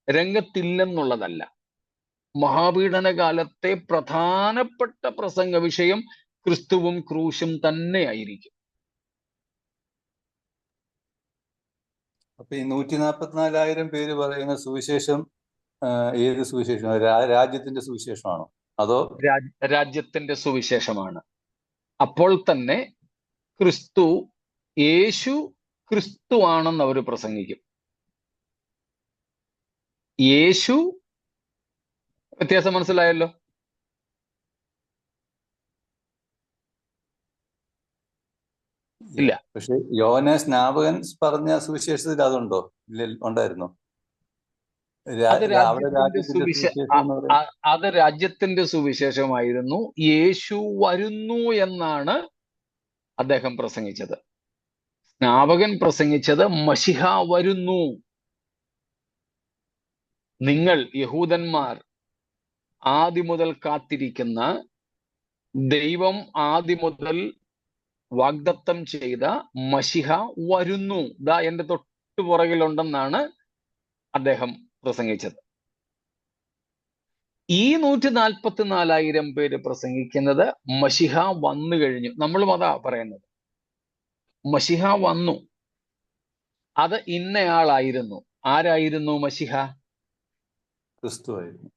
രംഗത്തില്ലെന്നുള്ളതല്ല. മഹാപീഡന കാലത്തെ പ്രധാനപ്പെട്ട പ്രസംഗ വിഷയം ക്രിസ്തുവും ക്രൂശും തന്നെയായിരിക്കും. അപ്പൊ ഈ 144,000 പേര് പറയുന്ന സുവിശേഷം ഏത് സുവിശേഷം? രാജ്യത്തിന്റെ സുവിശേഷമാണോ അതോ? രാജ്യത്തിന്റെ സുവിശേഷമാണ്. അപ്പോൾ തന്നെ യേശു ക്രിസ്തു ആണെന്ന് അവർ പ്രസംഗിക്കും. യേശു, വ്യത്യാസം മനസ്സിലായല്ലോ? ഇല്ല. പക്ഷെ യോഹന്നാൻ സ്നാപകൻ പറഞ്ഞ സുവിശേഷത്തിൽ അതുണ്ടോ? ഉണ്ടായിരുന്നോ? അത് രാജ്യത്തിന്റെ സുവിശേഷമായിരുന്നു. യേശു വരുന്നു എന്നാണ് അദ്ദേഹം പ്രസംഗിച്ചത്. സ്നാപകൻ പ്രസംഗിച്ചത് മശിഹ വരുന്നു. നിങ്ങൾ യഹൂദന്മാർ ആദ്യം മുതൽ കാത്തിരിക്കുന്ന, ദൈവം ആദ്യം മുതൽ വാഗ്ദത്തം ചെയ്ത മശിഹ വരുന്നു, ദാ എന്റെ തൊട്ടു പുറകിലുണ്ടെന്നാണ് അദ്ദേഹം പ്രസംഗിച്ചത്. ഈ 144,000 പേര് പ്രസംഗിക്കുന്നത് മശിഹ വന്നു കഴിഞ്ഞു. നമ്മളും അതാ പറയുന്നത്. മശിഹ വന്നു, അത് ഇന്നയാളായിരുന്നു. ആരായിരുന്നു മശിഹ? ക്രിസ്തു ആയിരുന്നു.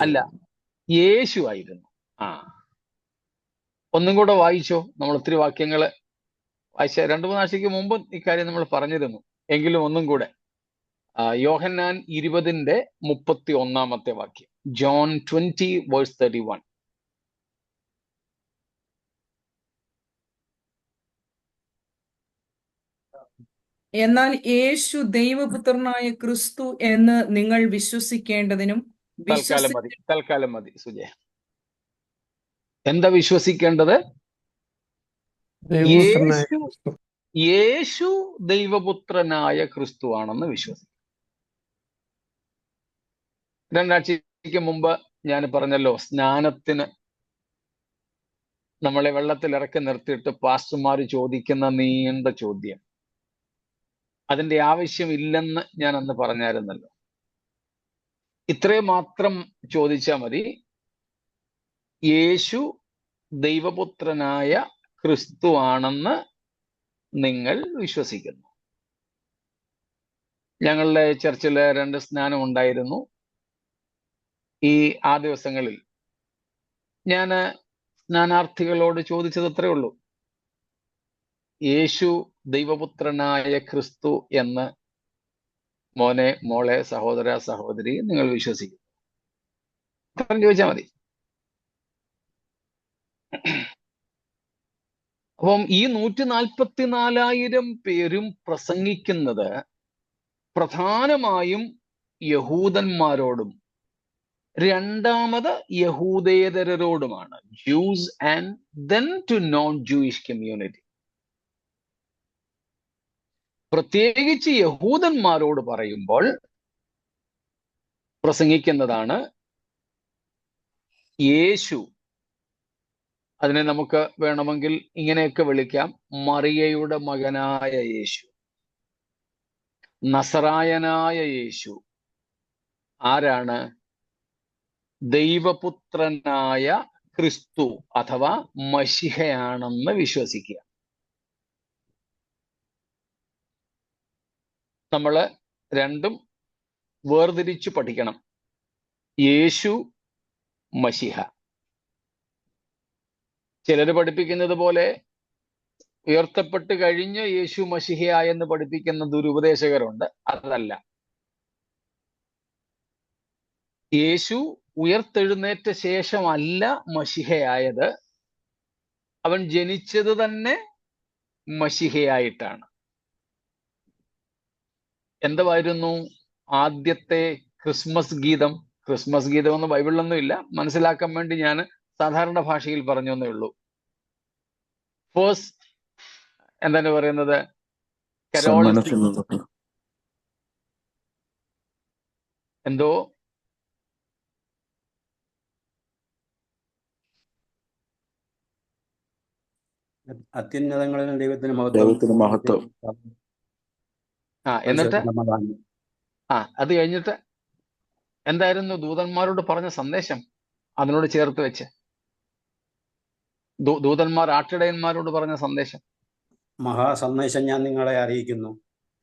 അല്ല, യേശു ആയിരുന്നു. ഒന്നും കൂടെ വായിച്ചോ. നമ്മൾ ഒത്തിരി വാക്യങ്ങള് വായിച്ച 2-3 ആഴ്ചയ്ക്ക് മുമ്പ് ഇക്കാര്യം നമ്മൾ പറഞ്ഞിരുന്നു. എങ്കിലും ഒന്നും കൂടെ. യോഹന്നാൻ 20:31 വാക്യം. ജോൺ 20:31. എന്നാൽ യേശു ദൈവപുത്രനായ ക്രിസ്തു എന്ന് നിങ്ങൾ വിശ്വസിക്കേണ്ടതിനും തൽക്കാലം മതി സുജയ. എന്താ വിശ്വസിക്കേണ്ടത്? യേശു ദൈവപുത്രനായ ക്രിസ്തു ആണെന്ന് വിശ്വസിക്കും. 2 ആഴ്ചയ്ക്ക് മുമ്പ് ഞാൻ പറഞ്ഞല്ലോ, സ്നാനത്തിന് നമ്മളെ വെള്ളത്തിൽ ഇറക്കി നിർത്തിയിട്ട് പാസ്റ്റർമാർ ചോദിക്കുന്ന നീണ്ട ചോദ്യം, അതിന്റെ ആവശ്യമില്ലെന്ന് ഞാൻ അന്ന് പറഞ്ഞായിരുന്നല്ലോ. ഇത്രയും മാത്രം ചോദിച്ചാൽ മതി. യേശു ദൈവപുത്രനായ ക്രിസ്തു ആണെന്ന് നിങ്ങൾ വിശ്വസിക്കുന്നു. ഞങ്ങളുടെ ചർച്ചില് 2 സ്നാനം ഉണ്ടായിരുന്നു. ആ ദിവസങ്ങളിൽ ഞാൻ സ്നാനാർത്ഥികളോട് ചോദിച്ചത് അത്രേ ഉള്ളൂ. യേശു ദൈവപുത്രനായ ക്രിസ്തു എന്ന് മോനെ, മോളെ, സഹോദര, സഹോദരി നിങ്ങൾ വിശ്വസിക്കുന്നു? അത്രയും ചോദിച്ചാൽ മതി. അപ്പം ഈ 144,000 പേരും പ്രസംഗിക്കുന്നത് പ്രധാനമായും യഹൂദന്മാരോടും രണ്ടാമത് യഹൂദേതരരോടുമാണ്. Jews and then to non-Jewish community. പ്രത്യേകിച്ച് യഹൂദന്മാരോട് പറയുമ്പോൾ പ്രസംഗിക്കുന്നതാണ് യേശു. അതിനെ നമുക്ക് വേണമെങ്കിൽ ഇങ്ങനെയൊക്കെ വിളിക്കാം: മറിയയുടെ മകനായ യേശു, നസറായനായ യേശു. ആരാണ്? ദൈവപുത്രനായ ക്രിസ്തു അഥവാ മശിഹയാണെന്ന് വിശ്വസിക്കുക. നമ്മള് രണ്ടും വേർതിരിച്ചു പഠിക്കണം. യേശു, മശിഹ. ചിലര് പഠിപ്പിക്കുന്നത് പോലെ ഉയർത്തപ്പെട്ട് കഴിഞ്ഞ് യേശു മശിഹയായെന്ന് പഠിപ്പിക്കുന്ന ദുരുപദേശകരുണ്ട്. അതല്ല. യേശു ഉയർത്തെഴുന്നേറ്റ ശേഷമല്ല മശിഹയായത്, അവൻ ജനിച്ചത് തന്നെ മശിഹയായിട്ടാണ്. എന്തുവായിരുന്നു ആദ്യത്തെ ക്രിസ്മസ് ഗീതം? ക്രിസ്മസ് ഗീതം ഒന്നും ബൈബിളിലൊന്നും ഇല്ല, മനസ്സിലാക്കാൻ വേണ്ടി ഞാൻ സാധാരണ ഭാഷയിൽ പറഞ്ഞേ ഉള്ളൂ. ഫസ്റ്റ് എന്താണ് പറയുന്നത്? കരോൾസ് എന്തോ അത്യുന്നതങ്ങളിൽ ദൈവത്തിന് ദൈവത്തിന് മഹത്വം. എന്നിട്ട് അത് കഴിഞ്ഞിട്ട് എന്തായിരുന്നു ദൂതന്മാരോട് പറഞ്ഞ സന്ദേശം? അതിനോട് ചേർത്ത് വെച്ച് ദൂതന്മാർ ആട്ടിടയന്മാരോട് പറഞ്ഞ സന്ദേശം, മഹാസന്ദേശം ഞാൻ നിങ്ങളെ അറിയിക്കുന്നു,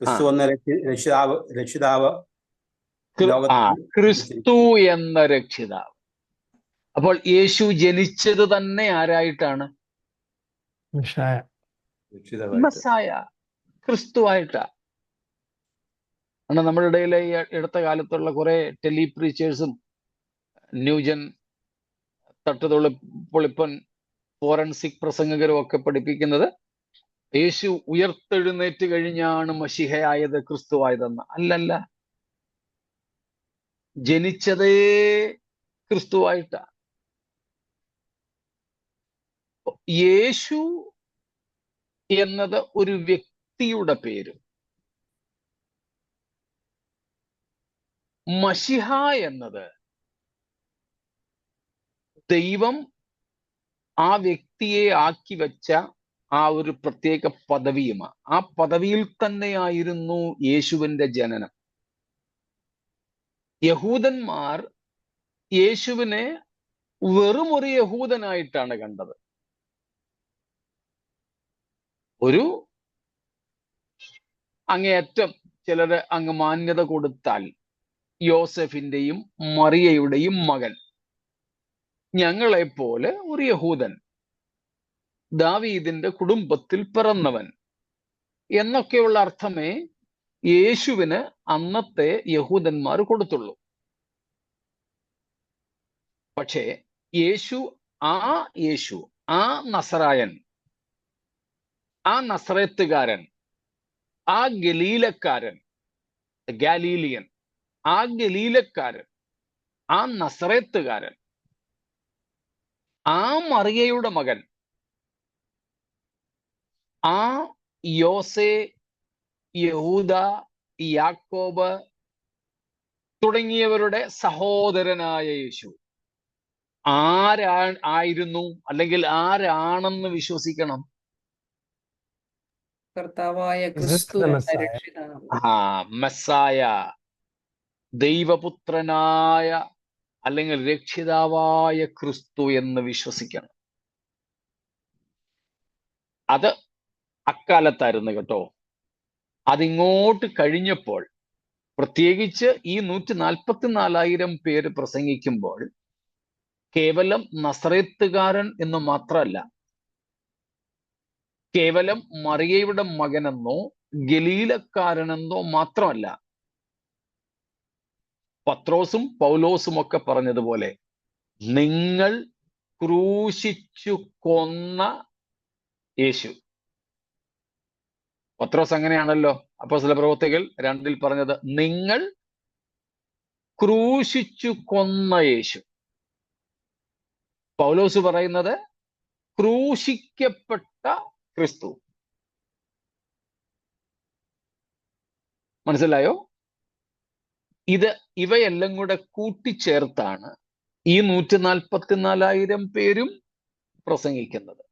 ക്രിസ്തു എന്ന രക്ഷിതാവ് ക്രിസ്തു എന്ന രക്ഷിതാവ്. അപ്പോൾ യേശു ജനിച്ചത് തന്നെ ആരായിട്ടാണ്? മെസ്സായ, ക്രിസ്തുവായിട്ടാ. നമ്മുടെ ഇടയിലെ ഈ അടുത്ത കാലത്തുള്ള കുറെ ടെലിപ്രീച്ചേഴ്സും ന്യൂജൻ പൊളിപ്പൻ ഫോറൻസിക് പ്രസംഗകരും ഒക്കെ പഠിപ്പിക്കുന്നത് യേശു ഉയർത്തെഴുന്നേറ്റ് കഴിഞ്ഞാണ് മശിഹയായത്, ക്രിസ്തുവായതെന്ന്. അല്ലല്ല, ജനിച്ചതേ ക്രിസ്തുവായിട്ടാ. യേശു എന്നത് ഒരു വ്യക്തിയുടെ പേര്, മശിഹ എന്നത് ദൈവം ആ വ്യക്തിയെ ആക്കി വെച്ച ആ ഒരു പ്രത്യേക പദവിയുമാണ്. ആ പദവിയിൽ തന്നെയായിരുന്നു യേശുവിന്റെ ജനനം. യഹൂദന്മാർ യേശുവിനെ വെറും ഒരു യഹൂദനായിട്ടാണ് കണ്ടത്. ഒരു അങ്ങേയറ്റം ചിലര് അങ്ങ് മാന്യത കൊടുത്താൽ യോസെഫിന്റെയും മറിയയുടെയും മകൻ, ഞങ്ങളെപ്പോലെ ഒരു യഹൂദൻ, ദാവീദിന്റെ കുടുംബത്തിൽ പിറന്നവൻ എന്നൊക്കെയുള്ള അർത്ഥമേ യേശുവിന് അന്നത്തെ യഹൂദന്മാർ കൊടുത്തുള്ളൂ. പക്ഷേ യേശു ആ നസറായൻ, ആ നസറേത്തുകാരൻ, ആ ഗലീലക്കാരൻ, ഗാലീലിയൻ, ആ ഗലീലക്കാരൻ, ആ നസറേത്തുകാരൻ, ആ മറിയയുടെ മകൻ, ആ യോസെ, യഹൂദ, യാക്കോബ് തുടങ്ങിയവരുടെ സഹോദരനായ യേശു ആയിരുന്നു, അല്ലെങ്കിൽ ആരാണെന്ന് വിശ്വസിക്കണം? കർത്താവായ ക്രിസ്തു എന്ന രക്ഷിതാവ്, മെസ്സായ, ദൈവപുത്രനായ അല്ലെങ്കിൽ രക്ഷിതാവായ ക്രിസ്തു എന്ന് വിശ്വസിക്കണം. അത് അക്കാലത്തായിരുന്നു കേട്ടോ. അതിങ്ങോട്ട് കഴിഞ്ഞപ്പോൾ, പ്രത്യേകിച്ച് ഈ 144,000 പേര് പ്രസംഗിക്കുമ്പോൾ, കേവലം നസറേത്തുകാരൻ എന്ന് മാത്രമല്ല, കേവലം മറിയയുടെ മകനെന്നോ ഗലീലക്കാരനെന്നോ മാത്രമല്ല, പത്രോസും പൗലോസും ഒക്കെ പറഞ്ഞതുപോലെ നിങ്ങൾ ക്രൂശിച്ചു കൊന്ന യേശു. പത്രോസ് അങ്ങനെയാണല്ലോ അപ്പോസ്തല പ്രവൃത്തികൾ 2 പറഞ്ഞത്, നിങ്ങൾ ക്രൂശിച്ചു കൊന്ന യേശു. പൗലോസ് പറയുന്നത് ക്രൂശിക്കപ്പെട്ട ക്രിസ്തു. മനസ്സിലായോ? ഇവയെല്ലാം കൂടെ കൂട്ടിച്ചേർത്താണ് ഈ 144,000 പേരും പ്രസംഗിക്കുന്നത്.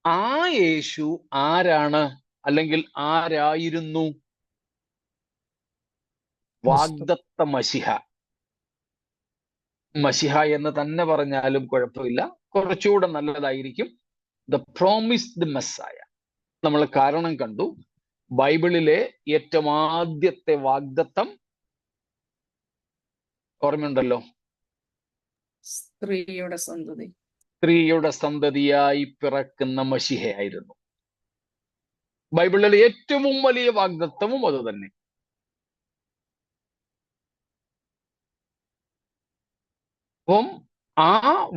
ആ യേശു ആരാണ്, അല്ലെങ്കിൽ ആരായിരുന്നു? വാഗ്ദത്ത മശിഹ. മശിഹ എന്ന് തന്നെ പറഞ്ഞാലും കുഴപ്പമില്ല, കുറച്ചുകൂടെ നല്ലതായിരിക്കും ദ പ്രോമിസ്ഡ് മെസ്സായ. നമ്മൾ കാരണം കണ്ടു. ബൈബിളിലെ ഏറ്റവും ആദ്യത്തെ വാഗ്ദത്തം ഓർമ്മയുണ്ടല്ലോ? സ്ത്രീയുടെ സന്തതിയായി പിറക്കുന്ന മശിഹയായിരുന്നു. ബൈബിളിലെ ഏറ്റവും വലിയ വാഗ്ദത്തവും അത് തന്നെ. അപ്പം ആ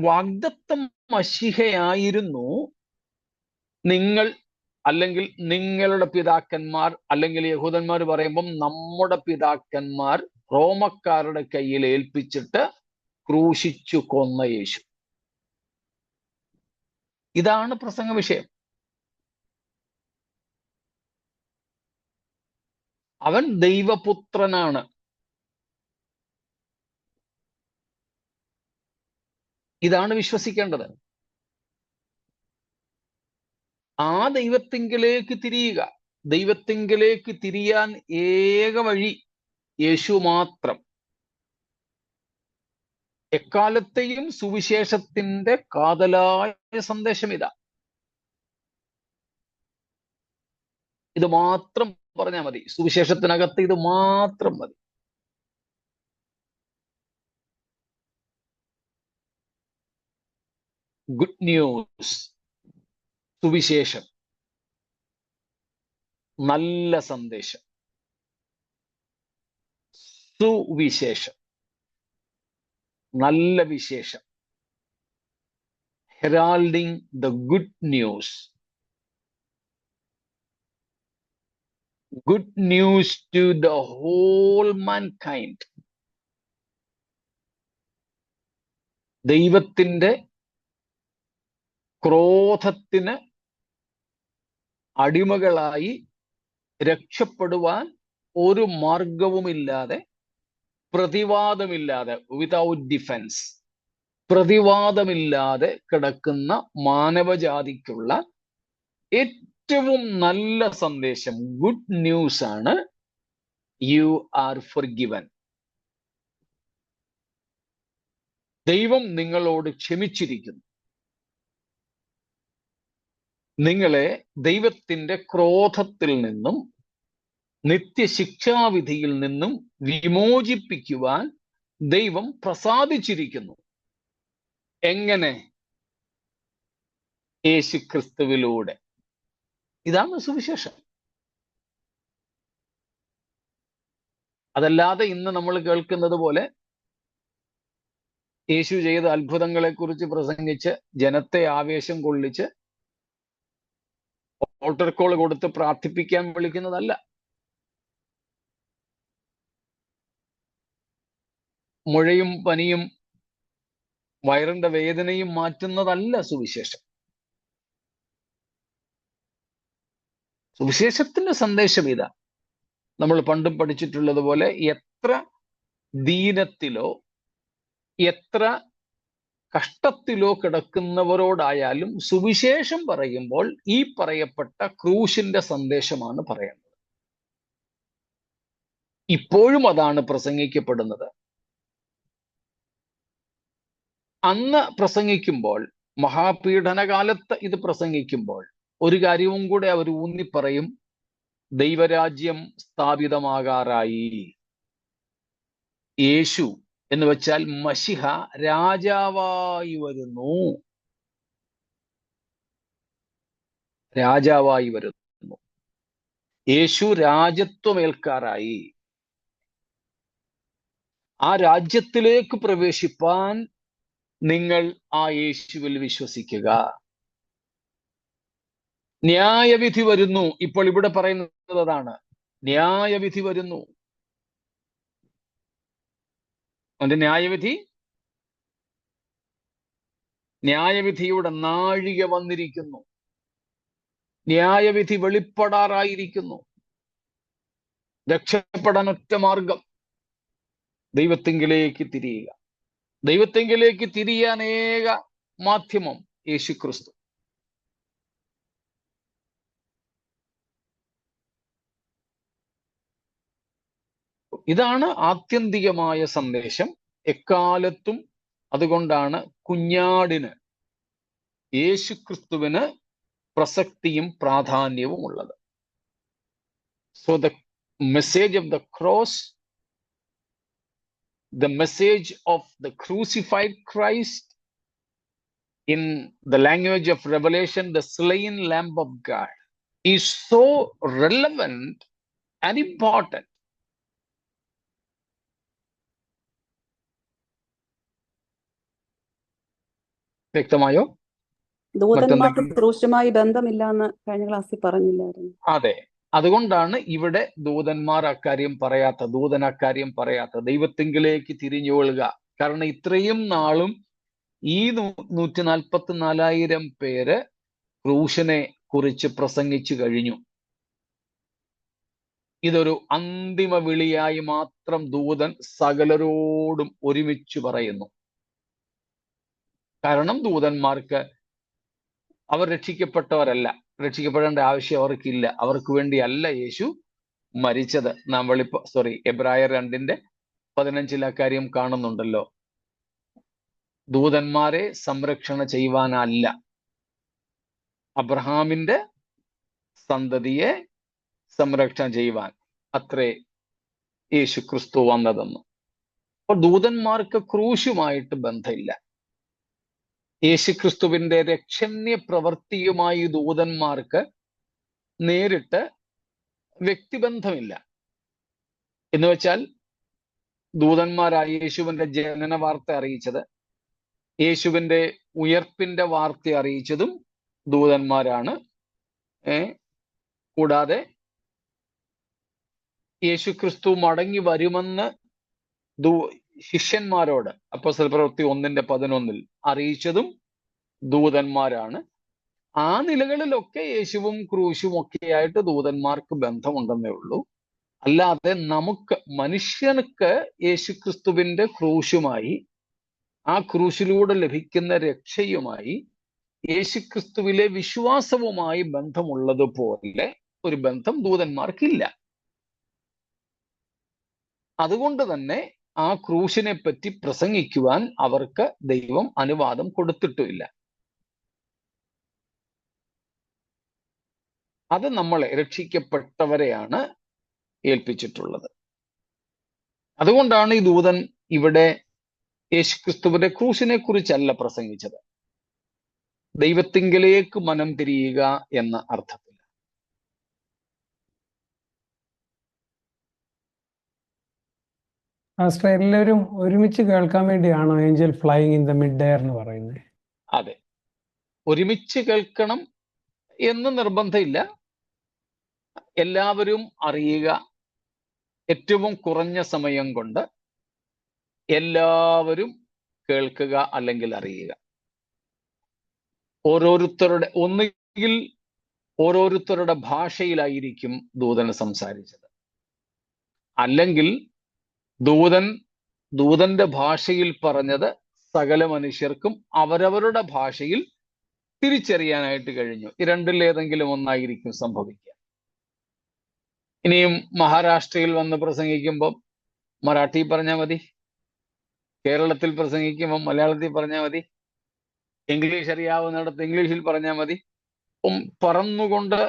വാഗ്ദത്തം മശിഹയായിരുന്നു നിങ്ങൾ, അല്ലെങ്കിൽ നിങ്ങളുടെ പിതാക്കന്മാർ, അല്ലെങ്കിൽ യഹൂദന്മാർ പറയുമ്പം നമ്മുടെ പിതാക്കന്മാർ റോമക്കാരുടെ കയ്യിൽ ഏൽപ്പിച്ചിട്ട് ക്രൂശിച്ചു കൊന്ന യേശു. ഇതാണ് പ്രസംഗ വിഷയം. അവൻ ദൈവപുത്രനാണ്. ഇതാണ് വിശ്വസിക്കേണ്ടത്. ആ ദൈവത്തിങ്കിലേക്ക് തിരിയുക. ദൈവത്തിങ്കിലേക്ക് തിരിയാൻ ഏക വഴി യേശു മാത്രം. എക്കാലത്തെയും സുവിശേഷത്തിന്റെ കാതലായ സന്ദേശം ഇതാ. ഇത് മാത്രം പറഞ്ഞാൽ മതി. സുവിശേഷത്തിനകത്ത് ഇത് മാത്രം മതി. ഗുഡ് ന്യൂസ്, സുവിശേഷം, നല്ല സന്ദേശം, സുവിശേഷം, നല്ല വിശേഷം. Heralding the good news. Good news to the whole mankind. ദൈവത്തിന്റെ ക്രോധത്തിന് അടിമകളായി രക്ഷപ്പെടുവാൻ ഒരു മാർഗവുമില്ലാതെ, പ്രതിവാദമില്ലാതെ, വിതൗട്ട് ഡിഫൻസ്, പ്രതിവാദമില്ലാതെ കിടക്കുന്ന മാനവജാതിക്കുള്ള ഏറ്റവും നല്ല സന്ദേശം, ഗുഡ് ന്യൂസ് ആണ്. You are forgiven. ദൈവം നിങ്ങളോട് ക്ഷമിച്ചിരിക്കുന്നു. നിങ്ങളെ ദൈവത്തിന്റെ ക്രോധത്തിൽ നിന്നും നിത്യശിക്ഷാവിധിയിൽ നിന്നും വിമോചിപ്പിക്കുവാൻ ദൈവം പ്രസാദിച്ചിരിക്കുന്നു. എങ്ങനെ? യേശുക്രിസ്തുവിലൂടെ. ഇതാണ് സുവിശേഷം. അതല്ലാതെ ഇന്ന് നമ്മൾ കേൾക്കുന്നത് പോലെ യേശു ചെയ്ത അത്ഭുതങ്ങളെ കുറിച്ച് പ്രസംഗിച്ച് ജനത്തെ ആവേശം കൊള്ളിച്ച് ഓൾട്ടർ കോൾ കൊടുത്ത് പ്രാർത്ഥിപ്പിക്കാൻ വിളിക്കുന്നതല്ല. മുഴയും പനിയും വയറിന്റെ വേദനയും മാറ്റുന്നതല്ല സുവിശേഷം. സുവിശേഷത്തിന്റെ സന്ദേശം ഇതാ. നമ്മൾ പണ്ടും പഠിച്ചിട്ടുള്ളത് പോലെ എത്ര ദീനത്തിലോ എത്ര കഷ്ടത്തിലോ കിടക്കുന്നവരോടായാലും സുവിശേഷം പറയുമ്പോൾ ഈ പറയപ്പെട്ട ക്രൂശിന്റെ സന്ദേശമാണ് പറയേണ്ടത്. ഇപ്പോഴും അതാണ് പ്രസംഗിക്കപ്പെടുന്നത്. അന്ന് പ്രസംഗിക്കുമ്പോൾ, മഹാപീഡനകാലത്ത് ഇത് പ്രസംഗിക്കുമ്പോൾ ഒരു കാര്യവും കൂടെ അവർ ഊന്നിപ്പറയും: ദൈവരാജ്യം സ്ഥാപിതമാകാറായി. യേശു എന്ന് വെച്ചാൽ മശിഹ രാജാവായി വരുന്നു. രാജാവായി വരുന്നു. യേശു രാജത്വമേൽക്കാറായി. ആ രാജ്യത്തിലേക്ക് പ്രവേശിപ്പാൻ നിങ്ങൾ ആ യേശുവിൽ വിശ്വസിക്കുക. ന്യായവിധി വരുന്നു. ഇപ്പോൾ ഇവിടെ പറയുന്നത് അതാണ്. ന്യായവിധി വരുന്നു. അതിന്റെ ന്യായവിധി, ന്യായവിധിയുടെ നാഴിക വന്നിരിക്കുന്നു. ന്യായവിധി വെളിപ്പെടാറായിരിക്കുന്നു. രക്ഷപ്പെടാൻ ഒറ്റ മാർഗം, ദൈവത്തിങ്കിലേക്ക് തിരിയുക. ദൈവത്തിങ്കിലേക്ക് തിരിയാൻ ഏക മാധ്യമം യേശുക്രിസ്തു. ഇതാണ് ആത്യന്തികമായ സന്ദേശം എക്കാലത്തും. അതുകൊണ്ടാണ് കുഞ്ഞാടിന്, യേശുക്രിസ്തുവിന് പ്രസക്തിയും പ്രാധാന്യവും ഉള്ളത്. So the message of the cross, the message of the crucified Christ, in the language of Revelation, the slain Lamb of God, is so relevant and important. വ്യക്തമായോ? ദൂതന്മാർക്ക് മറ്റെന്തെങ്കിലും? ക്രൂശുമായി ബന്ധമില്ലാന്ന് കഴിഞ്ഞ ക്ലാസ്സിൽ പറഞ്ഞില്ലായിരുന്നു. അതെ, അതുകൊണ്ടാണ് ഇവിടെ ദൂതന്മാർ അക്കാര്യം പറയാത്ത, ദൂതൻ അക്കാര്യം പറയാത്ത, ദൈവത്തിങ്കിലേക്ക് തിരിഞ്ഞുകൊള്ളുക. കാരണം ഇത്രയും നാളും ഈ 144,000 പേര് ക്രൂശിനെ കുറിച്ച് പ്രസംഗിച്ചു കഴിഞ്ഞു. ഇതൊരു അന്തിമ വിളിയായി മാത്രം ദൂതൻ സകലരോടും ഒരുമിച്ച് പറയുന്നു. കാരണം ദൂതന്മാർക്ക്, അവർ രക്ഷിക്കപ്പെട്ടവരല്ല, രക്ഷിക്കപ്പെടേണ്ട ആവശ്യം അവർക്കില്ല. അവർക്ക് വേണ്ടിയല്ല യേശു മരിച്ചത്. നാം എബ്രായർ 2:15 അക്കാര്യം കാണുന്നുണ്ടല്ലോ. ദൂതന്മാരെ സംരക്ഷണ ചെയ്യുവാനല്ല, അബ്രഹാമിന്റെ സന്തതിയെ സംരക്ഷണ ചെയ്യുവാൻ അത്രേ യേശു ക്രിസ്തു വന്നതെന്ന്. അപ്പോൾ ദൂതന്മാർക്ക് ക്രൂശുമായിട്ട് ബന്ധമില്ല. യേശുക്രിസ്തുവിന്റെ രക്ഷണ്യ പ്രവൃത്തിയുമായി ദൂതന്മാർക്ക് നേരിട്ട് വ്യക്തിബന്ധമില്ല. എന്ന് വെച്ചാൽ ദൂതന്മാരായ യേശുവിന്റെ ജനന വാർത്ത അറിയിച്ചത്, യേശുവിന്റെ ഉയർപ്പിന്റെ വാർത്ത അറിയിച്ചതും ദൂതന്മാരാണ്. കൂടാതെ യേശുക്രിസ്തു മടങ്ങി വരുമെന്ന് ശിഷ്യന്മാരോട് അപ്പോസ്തല പ്രവൃത്തി 1:11 അറിയിച്ചതും ദൂതന്മാരാണ്. ആ നിലകളിലൊക്കെ യേശുവും ക്രൂശും ഒക്കെയായിട്ട് ദൂതന്മാർക്ക് ബന്ധമുണ്ടെന്നേ ഉള്ളൂ. അല്ലാതെ നമുക്ക്, മനുഷ്യർക്ക് യേശുക്രിസ്തുവിന്റെ ക്രൂശുമായി, ആ ക്രൂശിലൂടെ ലഭിക്കുന്ന രക്ഷയുമായി, യേശുക്രിസ്തുവിലെ വിശ്വാസവുമായി ബന്ധമുള്ളതുപോലെ ഒരു ബന്ധം ദൂതന്മാർക്കില്ല. അതുകൊണ്ട് തന്നെ ആ ക്രൂശിനെ പറ്റി പ്രസംഗിക്കുവാൻ അവർക്ക് ദൈവം അനുവാദം കൊടുത്തിട്ടുമില്ല. അത് നമ്മളെ, രക്ഷിക്കപ്പെട്ടവരെയാണ് ഏൽപ്പിച്ചിട്ടുള്ളത്. അതുകൊണ്ടാണ് ഈ ദൂതൻ ഇവിടെ യേശുക്രിസ്തുവിന്റെ ക്രൂശിനെ കുറിച്ചല്ല പ്രസംഗിച്ചത്, ദൈവത്തിങ്കലേക്ക് മനം തിരിയുക എന്ന അർത്ഥത്തിൽ. ഫാസ്റ്റർ, എല്ലാവരും ഒരുമിച്ച് കേൾക്കാൻ വേണ്ടിയാണോ Angel flying in the mid air എന്ന് പറയുന്നത്? അതെ, ഒരുമിച്ച് കേൾക്കണം എന്ന് നിർബന്ധമില്ല. എല്ലാവരും അറിയുക, ഏറ്റവും കുറഞ്ഞ സമയം കൊണ്ട് എല്ലാവരും കേൾക്കുക, അല്ലെങ്കിൽ അറിയുക. ഒന്നുകിൽ ഓരോരുത്തരുടെ ഭാഷയിലായിരിക്കും ദൂതൻ സംസാരിച്ചത്, അല്ലെങ്കിൽ ദൂതന്റെ ഭാഷയിൽ പറഞ്ഞത് സകല മനുഷ്യർക്കും അവരവരുടെ ഭാഷയിൽ തിരിച്ചറിയാനായിട്ട് കഴിഞ്ഞു. ഈ രണ്ടിലേതെങ്കിലും ഒന്നായിരിക്കും സംഭവിക്കുക. ഇനിയും മഹാരാഷ്ട്രയിൽ വന്ന് പ്രസംഗിക്കുമ്പോൾ മറാഠി പറഞ്ഞാൽ മതി, കേരളത്തിൽ പ്രസംഗിക്കുമ്പോൾ മലയാളത്തിൽ പറഞ്ഞാൽ മതി, ഇംഗ്ലീഷ് അറിയാവുന്നിടത്ത് ഇംഗ്ലീഷിൽ പറഞ്ഞാൽ മതി. പറന്നുകൊണ്ട്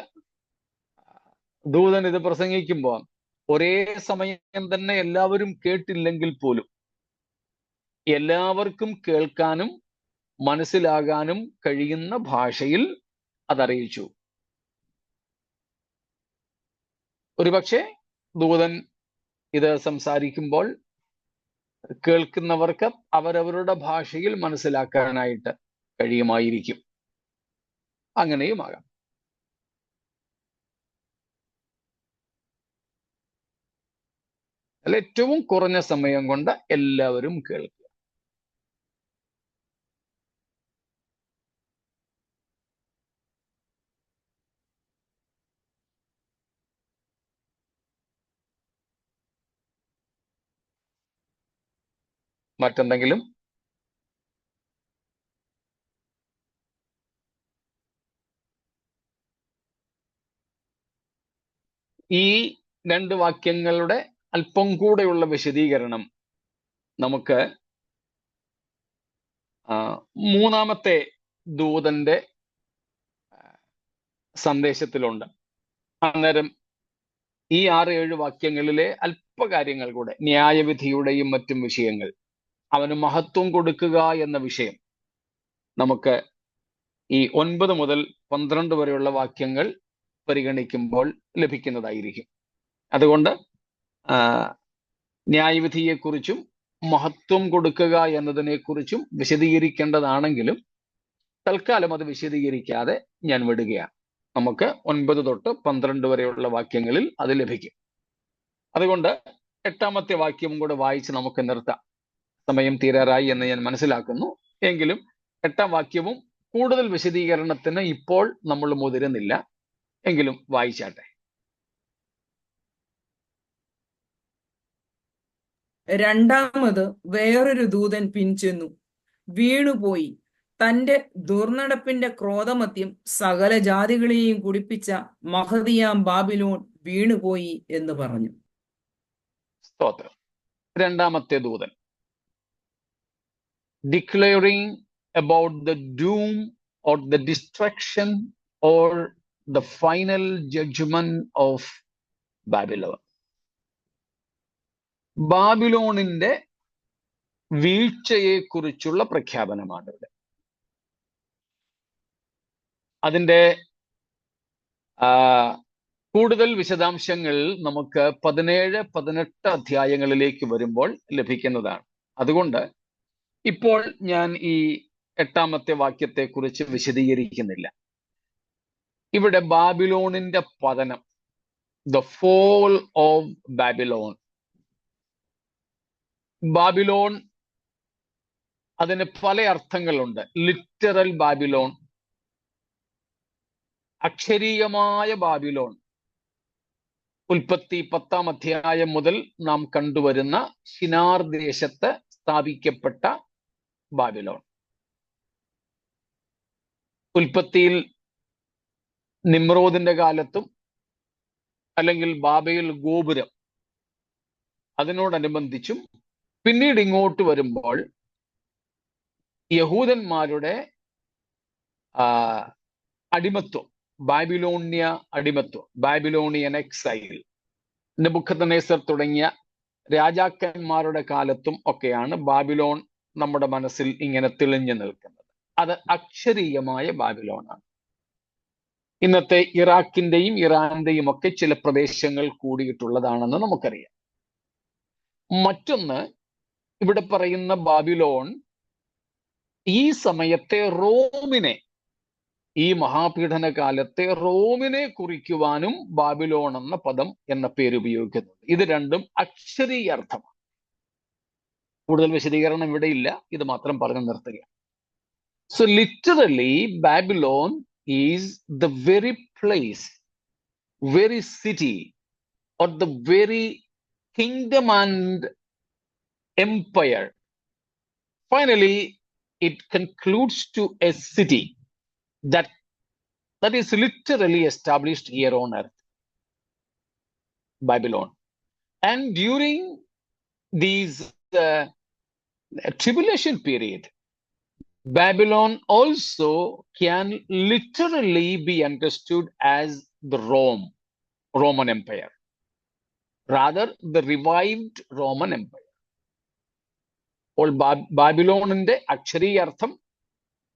ദൂതൻ ഇത് പ്രസംഗിക്കുമ്പോൾ ഒരേ സമയം തന്നെ എല്ലാവരും കേട്ടില്ലെങ്കിൽ പോലും എല്ലാവർക്കും കേൾക്കാനും മനസ്സിലാകാനും കഴിയുന്ന ഭാഷയിൽ അതറിയിച്ചു. ഒരുപക്ഷെ ദൂതൻ ഇത് സംസാരിക്കുമ്പോൾ കേൾക്കുന്നവർക്ക് അവരവരുടെ ഭാഷയിൽ മനസ്സിലാക്കാനായിട്ട് കഴിയുമായിരിക്കും. അങ്ങനെയും ആകാം. അല്ല, ഏറ്റവും കുറഞ്ഞ സമയം കൊണ്ട് എല്ലാവരും കേൾക്കുക. മറ്റെന്തെങ്കിലും? ഈ 2 വാക്യങ്ങളുടെ അല്പം കൂടെയുള്ള വിശദീകരണം നമുക്ക് മൂന്നാമത്തെ ദൂതന്റെ സന്ദേശത്തിലുണ്ട്. അന്നേരം ഈ 6-7 വാക്യങ്ങളിലെ അല്പകാര്യങ്ങൾ കൂടെ, ന്യായവിധിയുടെയും മറ്റും വിഷയങ്ങൾ, അവന് മഹത്വം കൊടുക്കുക എന്ന വിഷയം നമുക്ക് ഈ 9 മുതൽ 12 വരെയുള്ള വാക്യങ്ങൾ പരിഗണിക്കുമ്പോൾ ലഭിക്കുന്നതായിരിക്കും. അതുകൊണ്ട് ന്യായവിധിയെക്കുറിച്ചും മഹത്വം കൊടുക്കുക എന്നതിനെക്കുറിച്ചും വിശദീകരിക്കേണ്ടതാണെങ്കിലും തൽക്കാലം അത് വിശദീകരിക്കാതെ ഞാൻ വിടുകയാണ്. നമുക്ക് 9 തൊട്ട് 12 വരെയുള്ള വാക്യങ്ങളിൽ അത് ലഭിക്കും. അതുകൊണ്ട് 8ാമത്തെ വാക്യം കൂടെ വായിച്ച് നമുക്ക് നിർത്താം. സമയം തീരാറായി എന്ന് ഞാൻ മനസ്സിലാക്കുന്നു. എങ്കിലും 8ാം വാക്യവും കൂടുതൽ വിശദീകരണത്തിന് ഇപ്പോൾ നമ്മൾ മുതിരുന്നില്ല. എങ്കിലും വായിച്ചാട്ടെ. രണ്ടാമത് വേറൊരു ദൂതൻ പിൻചെന്നു, വീണുപോയി. തന്റെ ദുർനടപ്പിന്റെ ക്രോധമദ്യം സകല ജാതികളെയും കുടിപ്പിച്ച മഹതിയാം ബാബിലോൺ വീണുപോയി എന്ന് പറഞ്ഞു. സ്തോത്രം. 2ാമത്തെ ദൂതൻ declaring about the doom or the destruction or the final judgment of Babylon. ബാബിലോണിന്റെ വീഴ്ചയെ കുറിച്ചുള്ള പ്രഖ്യാപനമാണ് ഇവിടെ. അതിന്റെ കൂടുതൽ വിശദാംശങ്ങൾ നമുക്ക് 17-18 അധ്യായങ്ങളിലേക്ക് വരുമ്പോൾ ലഭിക്കുന്നതാണ്. അതുകൊണ്ട് ഇപ്പോൾ ഞാൻ ഈ 8ാമത്തെ വാക്യത്തെ കുറിച്ച് വിശദീകരിക്കുന്നില്ല. ഇവിടെ ബാബിലോണിന്റെ പതനം, the fall of Babylon. Babylon അതിന് പല അർത്ഥങ്ങളുണ്ട്. ലിറ്ററൽ ബാബിലോൺ, അക്ഷരീയമായ ബാബിലോൺ. ഉൽപ്പത്തി 10ാം അധ്യായം മുതൽ നാം കണ്ടുവരുന്ന ശിനാർ ദേശത്ത് സ്ഥാപിക്കപ്പെട്ട ബാബിലോൺ. ഉൽപ്പത്തിയിൽ നിമ്രോദിന്റെ കാലത്തും അല്ലെങ്കിൽ ബാബേൽ ഗോപുരം അതിനോടനുബന്ധിച്ചും പിന്നീട് ഇങ്ങോട്ട് വരുമ്പോൾ യഹൂദന്മാരുടെ അടിമത്വം, ബാബിലോണിയ അടിമത്വം, ബാബിലോണിയൻ എക്സൈൽ, നെബൂഖദ്നേസർ തുടങ്ങിയ രാജാക്കന്മാരുടെ കാലത്തും ഒക്കെയാണ് ബാബിലോൺ നമ്മുടെ മനസ്സിൽ ഇങ്ങനെ തെളിഞ്ഞു നിൽക്കുന്നത്. അത് അക്ഷരീയമായ ബാബിലോണാണ്. ഇന്നത്തെ ഇറാഖിന്റെയും ഇറാന്റെയും ഒക്കെ ചില പ്രദേശങ്ങൾ കൂടിയിട്ടുള്ളതാണെന്ന് നമുക്കറിയാം. മറ്റൊന്ന്, ഇവിടെ പറയുന്ന ബാബിലോൺ ഈ സമയത്തെ റോമിനെ, ഈ മഹാപീഡന കാലത്തെ റോമിനെ കുറിക്കുവാനും ബാബിലോൺ എന്ന പദം എന്ന പേര് ഉപയോഗിക്കുന്നുണ്ട്. ഇത് രണ്ടും അക്ഷരീയ അർത്ഥമാണ്. കൂടുതൽ വിശദീകരണം ഇവിടെ ഇല്ല, ഇത് മാത്രം പറഞ്ഞു നിർത്തുക. So literally Babylon is the very place, very city or the very kingdom and empire. Finally, it concludes to a city that is literally established here on earth, Babylon. And during these tribulation period, Babylon also can literally be understood as the Roman Empire, rather the revived Roman Empire. അപ്പോൾ ബാബിലോണിന്റെ അക്ഷരീയ അർത്ഥം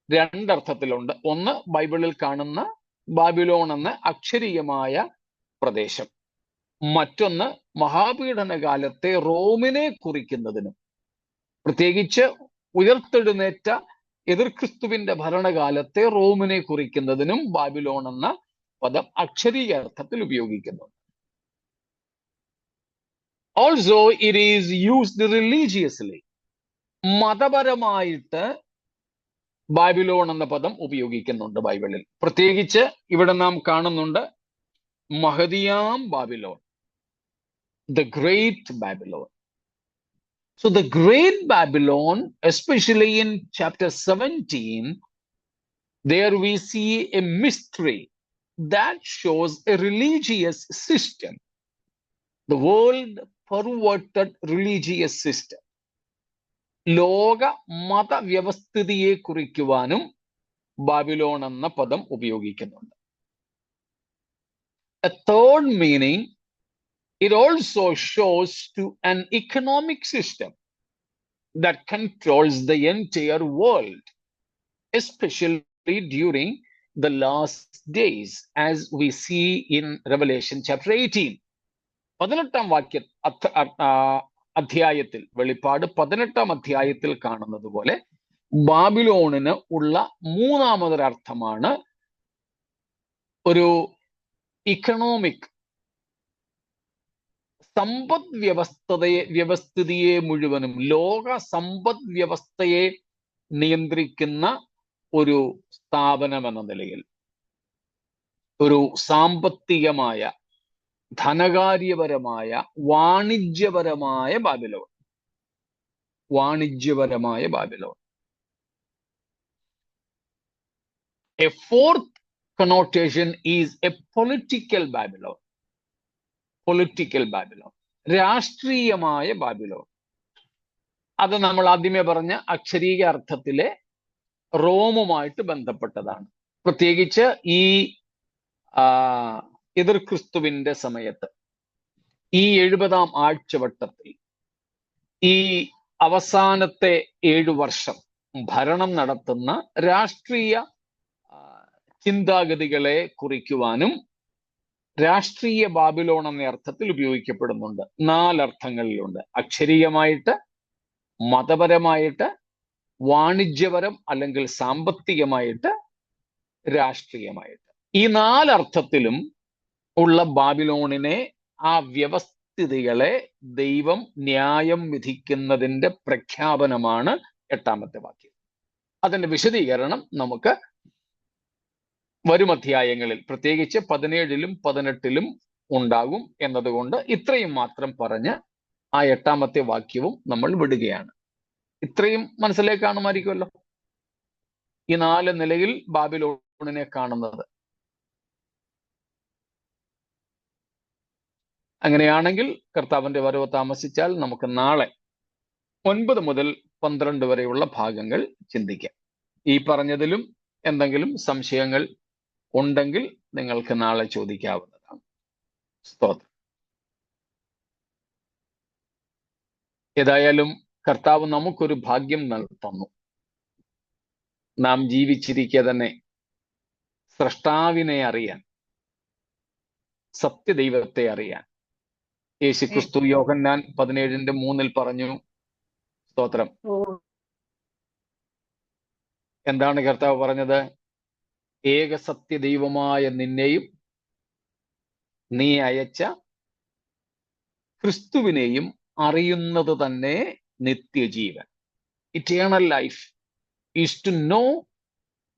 രണ്ടർത്ഥത്തിലുണ്ട്. ഒന്ന്, ബൈബിളിൽ കാണുന്ന Babylon എന്ന അക്ഷരീയമായ പ്രദേശം. മറ്റൊന്ന്, മഹാപീഡന കാലത്തെ റോമിനെ കുറിക്കുന്നതിനും പ്രത്യേകിച്ച് ഉയർത്തെഴുന്നേറ്റ എതിർക്രിസ്തുവിന്റെ ഭരണകാലത്തെ റോമിനെ കുറിക്കുന്നതിനും ബാബിലോൺ എന്ന പദം അക്ഷരീയ അർത്ഥത്തിൽ ഉപയോഗിക്കുന്നു. Also it is used religiously. മതപരമായിട്ട് ബാബിലോൺ എന്ന പദം ഉപയോഗിക്കുന്നുണ്ട് ബൈബിളിൽ. പ്രത്യേകിച്ച് ഇവിടെ നാം കാണുന്നുണ്ട് മഹദിയാം Babylon, the great Babylon. So the great Babylon, especially in chapter 17, there we see a mystery that shows a religious system, the world perverted religious system. ലോക മതവ്യവസ്ഥിതിയെ കുറിക്കുവാനും ബാബിലോൺ എന്ന പദം ഉപയോഗിക്കുന്നുണ്ട്. A third meaning, it also shows to an economic system that controls the entire world, especially during the last days, as we see in Revelation chapter 18. 18ാം അധ്യായത്തിൽ, വെളിപ്പാട് 18ാം അധ്യായത്തിൽ കാണുന്നത് പോലെ ബാബിലോണിന് ഉള്ള മൂന്നാമതൊരർത്ഥമാണ് ഒരു ഇക്കണോമിക് സമ്പദ് വ്യവസ്ഥിതിയെ മുഴുവനും, ലോക സമ്പദ് വ്യവസ്ഥയെ നിയന്ത്രിക്കുന്ന ഒരു സ്ഥാപനം എന്ന നിലയിൽ, ഒരു സാമ്പത്തികമായ, ധനകാര്യപരമായ, വാണിജ്യപരമായ Babylon. A fourth connotation is a political Babylon. രാഷ്ട്രീയമായ ബാബിലോൺ. അത് നമ്മൾ ആദ്യമേ പറഞ്ഞ അക്ഷരീക അർത്ഥത്തിലെ റോമുമായിട്ട് ബന്ധപ്പെട്ടതാണ്. പ്രത്യേകിച്ച് ഈ എതിർ ക്രിസ്തുവിന്റെ സമയത്ത്, ഈ 70-ാം ആഴ്ചവട്ടത്തിൽ, ഈ അവസാനത്തെ 7 വർഷം ഭരണം നടത്തുന്ന രാഷ്ട്രീയ ചിന്താഗതികളെ കുറിക്കുവാനും രാഷ്ട്രീയ ബാബിലോൺ എന്ന അർത്ഥത്തിൽ ഉപയോഗിക്കപ്പെടുന്നുണ്ട്. 4 അർത്ഥങ്ങളിലുണ്ട്: അക്ഷരീയമായിട്ട്, മതപരമായിട്ട്, വാണിജ്യപരം അല്ലെങ്കിൽ സാമ്പത്തികമായിട്ട്, രാഷ്ട്രീയമായിട്ട്. ഈ 4 അർത്ഥത്തിലും ഉള്ള ബാബിലോണിനെ, ആ വ്യവസ്ഥിതികളെ ദൈവം ന്യായം വിധിക്കുന്നതിന്റെ പ്രഖ്യാപനമാണ് 8-ാമത്തെ വാക്യം. അതിന്റെ വിശദീകരണം നമുക്ക് വരും അധ്യായങ്ങളിൽ, പ്രത്യേകിച്ച് 17-ലും 18-ലും ഉണ്ടാകും എന്നതുകൊണ്ട് ഇത്രയും മാത്രം പറഞ്ഞ് ആ 8-ാമത്തെ വാക്യവും നമ്മൾ വിടുകയാണ്. ഇത്രയും മനസ്സിലേക്ക് കാണുമായിരിക്കുമല്ലോ ഈ 4 നിലയിൽ ബാബിലോണിനെ കാണുന്നത്. അങ്ങനെയാണെങ്കിൽ കർത്താവിന്റെ വരവ് താമസിച്ചാൽ നമുക്ക് നാളെ 9 മുതൽ 12 വരെയുള്ള ഭാഗങ്ങൾ ചിന്തിക്കാം. ഈ പറഞ്ഞതിലും എന്തെങ്കിലും സംശയങ്ങൾ ഉണ്ടെങ്കിൽ നിങ്ങൾക്ക് നാളെ ചോദിക്കാവുന്നതാണ്. സ്തോത്രം. ഏതായാലും കർത്താവ് നമുക്കൊരു ഭാഗ്യം തന്നു. നാം ജീവിച്ചിരിക്കെ തന്നെ സ്രഷ്ടാവിനെ അറിയാൻ, സത്യദൈവത്തെ അറിയാൻ. യേശുക്രിസ്തു യോഹന്നാൻ 17:3 പറഞ്ഞു. സ്തോത്രം. എന്താണ് കർത്താവ് പറഞ്ഞത്? ഏക സത്യദൈവമായ നിന്നെയും നീ അയച്ച ക്രിസ്തുവിനെയും അറിയുന്നത് തന്നെ നിത്യജീവൻ. Eternal life is to know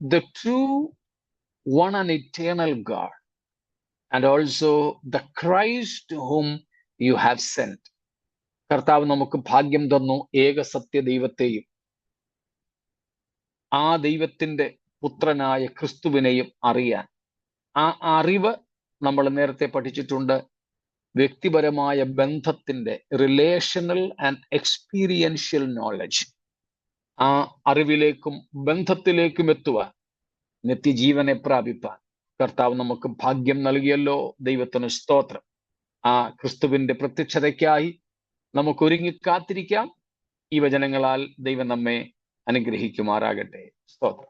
the true one and eternal God and also the Christ whom you have sent. കർത്താവ് നമുക്ക് ഭാഗ്യം തന്നു ഏക സത്യദൈവത്തെയും ആ ദൈവത്തിന്റെ പുത്രനായ ക്രിസ്തുവിനെയും അറിയാൻ. ആ അറിവ് നമ്മൾ നേരത്തെ പഠിച്ചിട്ടുണ്ട്. വ്യക്തിപരമായ ബന്ധത്തിന്റെ, റിലേഷണൽ ആൻഡ് എക്സ്പീരിയൻഷ്യൽ നോളജ്. ആ അറിവിലേക്കും ബന്ധത്തിലേക്കും എത്തുവാൻ, നിത്യജീവനെ പ്രാപിപ്പാൻ കർത്താവ് നമുക്ക് ഭാഗ്യം നൽകിയല്ലോ. ദൈവത്തിന് സ്തോത്രം. ആ ക്രിസ്തുവിന്റെ പ്രത്യക്ഷതയ്ക്കായി നമുക്ക് ഒരുങ്ങി കാത്തിരിക്കാം. ഈ വചനങ്ങളാൽ ദൈവം നമ്മെ അനുഗ്രഹിക്കുമാറാകട്ടെ. സ്തോത്രം.